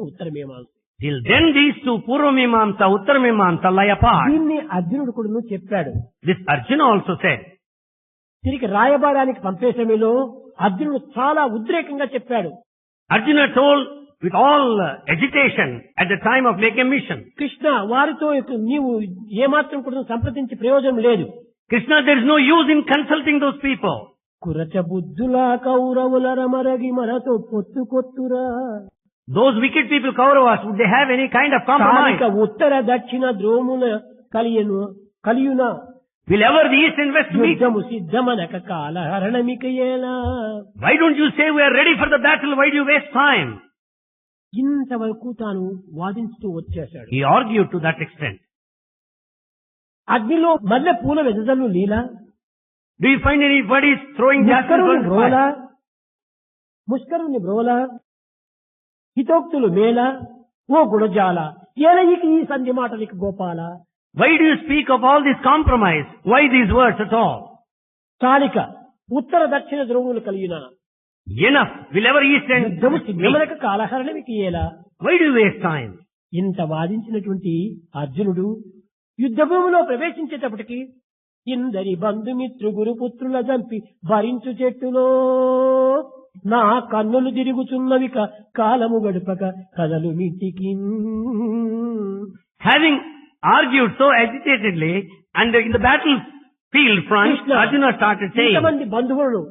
[SPEAKER 2] Till then these two, Purva Mimamsa, Uttara Mimamsa, lie apart.
[SPEAKER 1] దీన్ని అర్జునుడు కూడా చెప్పాడు.
[SPEAKER 2] This Arjuna also said.
[SPEAKER 1] తిరిగి రాయబారానికి పంపే సమయంలో అర్జునుడు చాలా ఉద్రేకంగా చెప్పాడు.
[SPEAKER 2] Arjuna told with all agitation at the time of making a mission.
[SPEAKER 1] Krishna, వారితో నీవు ఏమాత్రం కూడా సంప్రదించి ప్రయోజనం లేదు.
[SPEAKER 2] Krishna, there is no use in consulting those people.
[SPEAKER 1] కురచ బుద్ధులా కౌరవుల రమరగి మనతో పొత్తు కొత్తురా.
[SPEAKER 2] Those wicked people, Kauravas, would they have any kind of compromise?
[SPEAKER 1] ఉత్తర దక్షిణ ద్రోముల కలియున.
[SPEAKER 2] Will ever the east and west meet?
[SPEAKER 1] యుద్ధము సిద్ధమనక కాలహరణమికయేలా.
[SPEAKER 2] Why don't you say we are ready for the battle? Why do you waste time?
[SPEAKER 1] ఇంతవరకు తాను వాదించుతూ వచ్చేశాడు.
[SPEAKER 2] He argued to that extent.
[SPEAKER 1] అగ్నిలో మల్లె పూల వెదజల్లు లీలా.
[SPEAKER 2] Do you find anybody throwing jasmine on fire?
[SPEAKER 1] ముష్కరుని బ్రోల హితోక్తులు Mela ఓ గుణజాల ఏలయికి ఈ సంధి మాటలికి Gopala.
[SPEAKER 2] Why do you speak of all this compromise? Why these words at all?
[SPEAKER 1] చాలిక ఉత్తర దక్షిణ ధ్రువులు కలిగిన.
[SPEAKER 2] Enough. Will ever east and west meet?
[SPEAKER 1] కాలహరణమికి ఏలా.
[SPEAKER 2] Why do you waste time?
[SPEAKER 1] ఇంత వాదించినటువంటి అర్జునుడు యుద్ధభూమిలో ప్రవేశించేటప్పటికి ఇందరి బంధుమిత్రు గురుపుత్రుల జంపి భరించు చెట్టులో నా కన్నులు తిరుగుచున్నవి కాలము గడుపక కదలు మిటికి.
[SPEAKER 2] Having argued so agitatedly and in the battlefield front, Arjuna started saying,
[SPEAKER 1] ఇంతమంది బంధువులను,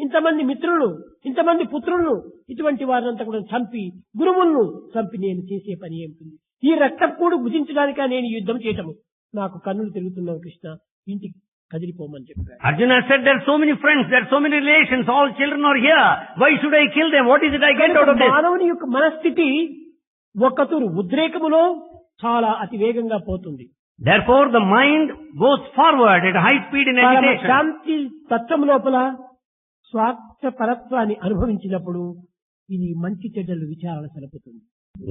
[SPEAKER 1] ఇంతమంది మిత్రులను, ఇంతమంది పుత్రులను, ఇటువంటి వారినంతా కూడా చంపి గురువులను చంపి నేను చేసే పని ఏమిటి? ఈ రక్తకూడు భుజించడానిక నేను యుద్ధం చేయటము? నాకు కన్నులు తిరుగుతున్నావు కృష్ణ, ఇంటికి కదిలిపోమని చెప్పాడు.
[SPEAKER 2] Arjuna said, there are so many friends, there are so many relations, all children are here. Why should I kill them? What is it I get out of this?
[SPEAKER 1] మానవుని యొక్క మనస్థితి ఒక్కతూరు ఉద్రేకములో చాలా అతి వేగంగా పోతుంది.
[SPEAKER 2] Therefore the mind goes forward at high speed in agitation.
[SPEAKER 1] శాంతి తత్వం లోపల స్వార్థ పరత్వాన్ని అనుభవించినప్పుడు ఇది మంచి చెడ్డలు విచారణ సలుపుతుంది.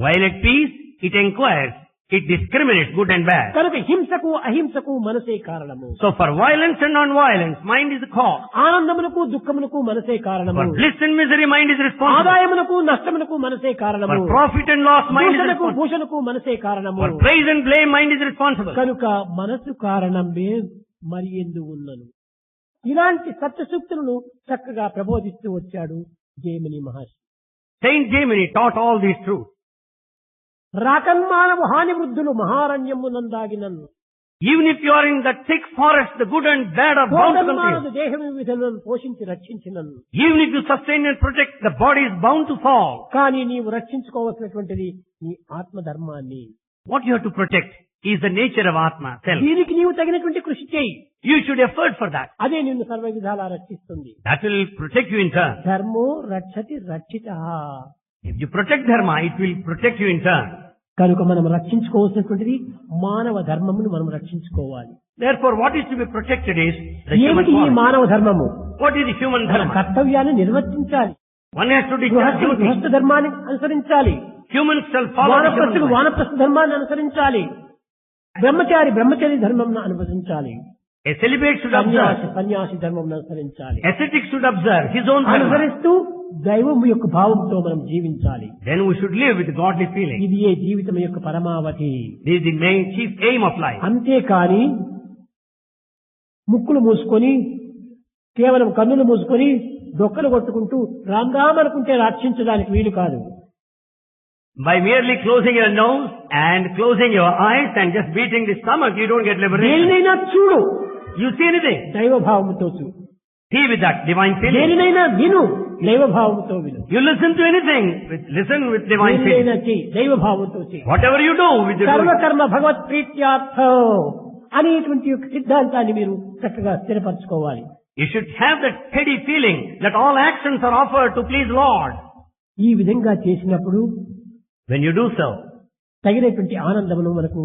[SPEAKER 2] While at peace, it inquires, it discriminates good and bad.
[SPEAKER 1] కనుక హింసకు అహింసకు మనసే కారణము.
[SPEAKER 2] So for violence and non-violence, mind is the cause.
[SPEAKER 1] ఆనందమునకు దుఃఖమునకు మనసే కారణము.
[SPEAKER 2] For bliss and misery, mind is responsible.
[SPEAKER 1] ఆదాయమునకు నష్టమునకు మనసే కారణము.
[SPEAKER 2] For profit and loss, mind is responsible.
[SPEAKER 1] భూషణకు మనసే కారణము.
[SPEAKER 2] For praise and blame, mind is responsible.
[SPEAKER 1] కనుక మనసు కారణమే మరి ఎందు ఉన్నను. ఇలాంటి సత్యసూక్తులను చక్కగా ప్రబోధిస్తూ వచ్చాడు జైమిని మహర్షి.
[SPEAKER 2] Saint Jaimini taught all these truths.
[SPEAKER 1] రాకన్మానవు హాని వృద్ధులు మహారణ్యమునందాగినను.
[SPEAKER 2] Even if you are in the thick forest, the good and bad are bound to come to you.
[SPEAKER 1] దేహం విధులను పోషించి రక్షించినను.
[SPEAKER 2] Even if you sustain and protect, the body is bound to fall.
[SPEAKER 1] కానీ నీవు రక్షించుకోవాల్సినటువంటిది నీ ఆత్మధర్మాన్ని.
[SPEAKER 2] What you have to protect is the nature of Atma, self.
[SPEAKER 1] దీనికి నీవు తగినటువంటి కృషి చేయి.
[SPEAKER 2] You should effort for that.
[SPEAKER 1] అదే నిన్ను సర్వ విధాలా రక్షిస్తుంది.
[SPEAKER 2] That will protect you in turn.
[SPEAKER 1] ధర్మో రక్షతి రక్షిత.
[SPEAKER 2] If you protect dharma, it will protect you in turn.
[SPEAKER 1] కనుక మనం రక్షించుకోవాల్సినటువంటిది మానవ ధర్మమును మనం రక్షించుకోవాలి.
[SPEAKER 2] Therefore, what is to be protected is the human
[SPEAKER 1] ఏమిటి ఈ
[SPEAKER 2] quality.
[SPEAKER 1] మానవ ధర్మము?
[SPEAKER 2] What is the human
[SPEAKER 1] మన
[SPEAKER 2] dharma?
[SPEAKER 1] కర్తవ్యాన్ని నిర్వర్తించాలి.
[SPEAKER 2] One has to discharge duty.
[SPEAKER 1] గృహస్థ ధర్మాన్ని అనుసరించాలి.
[SPEAKER 2] Humans shall follow the human
[SPEAKER 1] వానప్రస్థులు
[SPEAKER 2] life.
[SPEAKER 1] వానప్రస్థ ధర్మాన్ని అనుసరించాలి. బ్రహ్మచారి బ్రహ్మచర్య ధర్మం అనుసరించాలి.
[SPEAKER 2] A celibate should
[SPEAKER 1] సన్యాసి
[SPEAKER 2] observe.
[SPEAKER 1] సన్యాసి ధర్మం అనుసరించాలి.
[SPEAKER 2] Ascetic should observe his own dharma.
[SPEAKER 1] అనుసరిస్తూ దైవం యొక్క భావంతో మనం జీవించాలి.
[SPEAKER 2] Then we should live with godly feeling.
[SPEAKER 1] ఇది ఏ జీవితం యొక్క పరమావధి.
[SPEAKER 2] This is the main chief aim of life.
[SPEAKER 1] అంతేకాని ముక్కులు మూసుకొని కేవలం కన్నులు మూసుకొని డొక్కలు కొట్టుకుంటూ రామ్ రామ్ అనుకుంటే రక్షించడానికి వీలు కాదు.
[SPEAKER 2] By merely closing your nose and closing your eyes and just beating the stomach, you don't get liberation.
[SPEAKER 1] దేనినైనా చూడు,
[SPEAKER 2] You see anything?
[SPEAKER 1] దైవ భావముతో చూడు.
[SPEAKER 2] See with that divine feeling.
[SPEAKER 1] దేనినైనా విను, దైవ భావముతో విను.
[SPEAKER 2] You listen to anything, listen with divine feeling.
[SPEAKER 1] దేనినైనా చెయ్యి, దైవ భావంతో చెయ్యి.
[SPEAKER 2] Whatever you do with the
[SPEAKER 1] సర్వకర్మ భగవత్ ప్రీత్యార్థం అనేటువంటి యొక్క సిద్ధాంతాన్ని మీరు చక్కగా స్థిరపరచుకోవాలి.
[SPEAKER 2] You should have that steady feeling that all actions are offered to please Lord.
[SPEAKER 1] ఈ విధంగా చేసినప్పుడు
[SPEAKER 2] When you do so,
[SPEAKER 1] తగినటువంటి ఆనందమును మనకు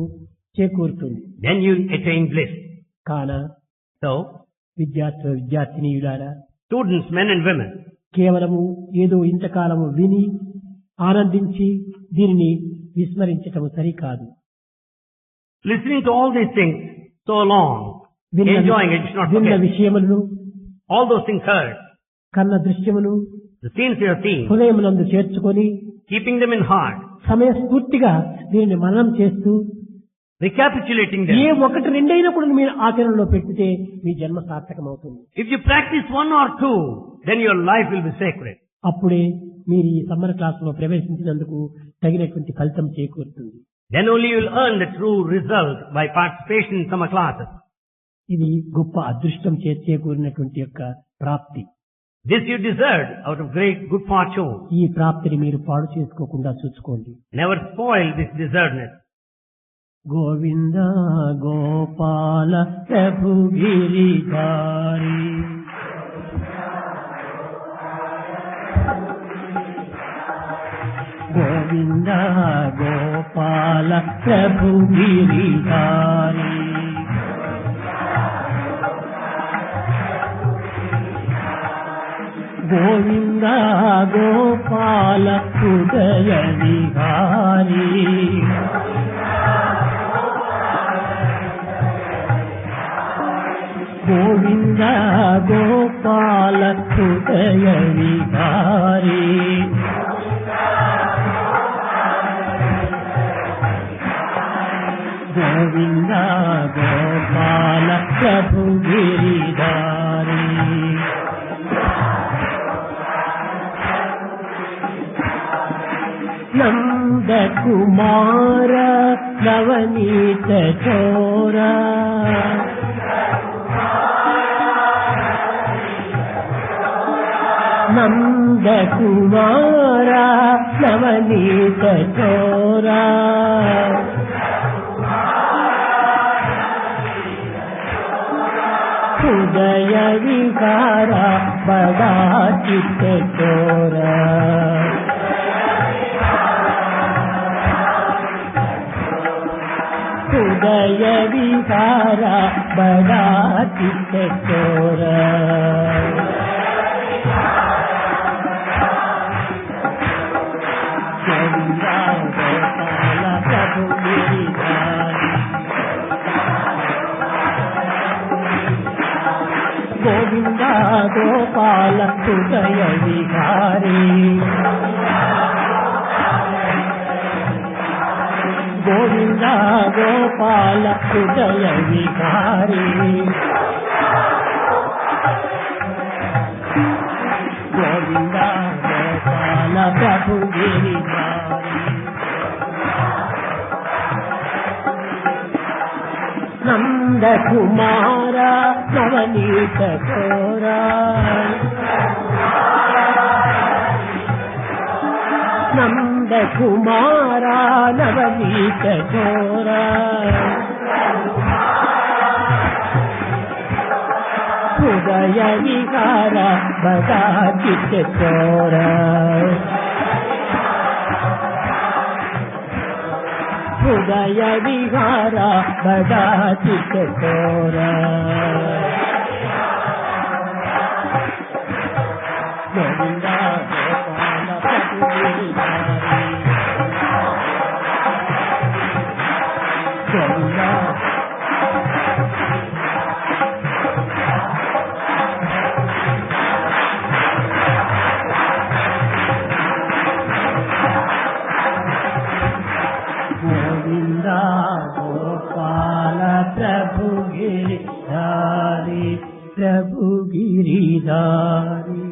[SPEAKER 1] చేకూరుతుంది.
[SPEAKER 2] then you attain bliss.
[SPEAKER 1] కాన
[SPEAKER 2] So,
[SPEAKER 1] విద్యార్థినీయులారా,
[SPEAKER 2] students, men and women,
[SPEAKER 1] కేవలము ఏదో ఇంతకాలము విని ఆనందించి దీనిని విస్మరించటము సరికాదు.
[SPEAKER 2] listening to all these things so long, enjoying it, should not
[SPEAKER 1] విన్న
[SPEAKER 2] forget.
[SPEAKER 1] విషయములను
[SPEAKER 2] All those things heard,
[SPEAKER 1] కన్న దృశ్యమును
[SPEAKER 2] the scenes you have seen,
[SPEAKER 1] హృదయమునందు చేర్చుకొని
[SPEAKER 2] keeping them in heart,
[SPEAKER 1] సమయస్ఫూర్తిగా దీనిని మననం చేస్తూ
[SPEAKER 2] recapitulating
[SPEAKER 1] ఏ
[SPEAKER 2] them.
[SPEAKER 1] ఒకటి రెండైనా కూడా మీరు ఆచరణలో పెట్టితే మీ జన్మ సార్థకమవుతుంది.
[SPEAKER 2] If you practice one or two, then your life will be sacred.
[SPEAKER 1] అప్పుడే మీరు ఈ సమ్మర్ క్లాస్ లో ప్రవేశించినందుకు తగినటువంటి ఫలితం చేకూరుతుంది.
[SPEAKER 2] Then only you will earn the true result by participation in summer classes.
[SPEAKER 1] ఇది గొప్ప అదృష్టం చేకూరినటువంటి యొక్క ప్రాప్తి.
[SPEAKER 2] This you deserved out of great good fortune.
[SPEAKER 1] ఈ ప్రాప్తిని మీరు పాడు చేసుకోకుండా చూసుకోండి.
[SPEAKER 2] Never spoil this deservedness.
[SPEAKER 1] Govinda Gopala ప్రభు గిరిధారి గోవింద గోపాల ప్రభు గిరిధారి గోవింద గోపాల హృదయ విహారీ గోవింద గోపాల హృదయ విహారీ గోవింద గోపాల ప్రభు గిరిధారీ నంద కుమార నవనీత చోర నంద కుమార నవనీత చోర హృదయ వికార బడా చిత్త చోర హృదయ వికార బడా చిత్త చోర గోవింద గోపాల హృదయ విహారీ గోవింద గోపాల హృదయ విహారీ గోవింద గోపాల ప్రభు గిరిధారీ నంద కుమార నవనీత చోర నంద కుమార నవనీత చోర హృదయ విహార బడా చిత్త చోర హృదయ విహార బడా చిత్త చోర గోవింద గోపాల ప్రభు గిరిధారి గోవింద గోవింద గోపాల ప్రభు గిరిధారి ప్రభు గిరిధారి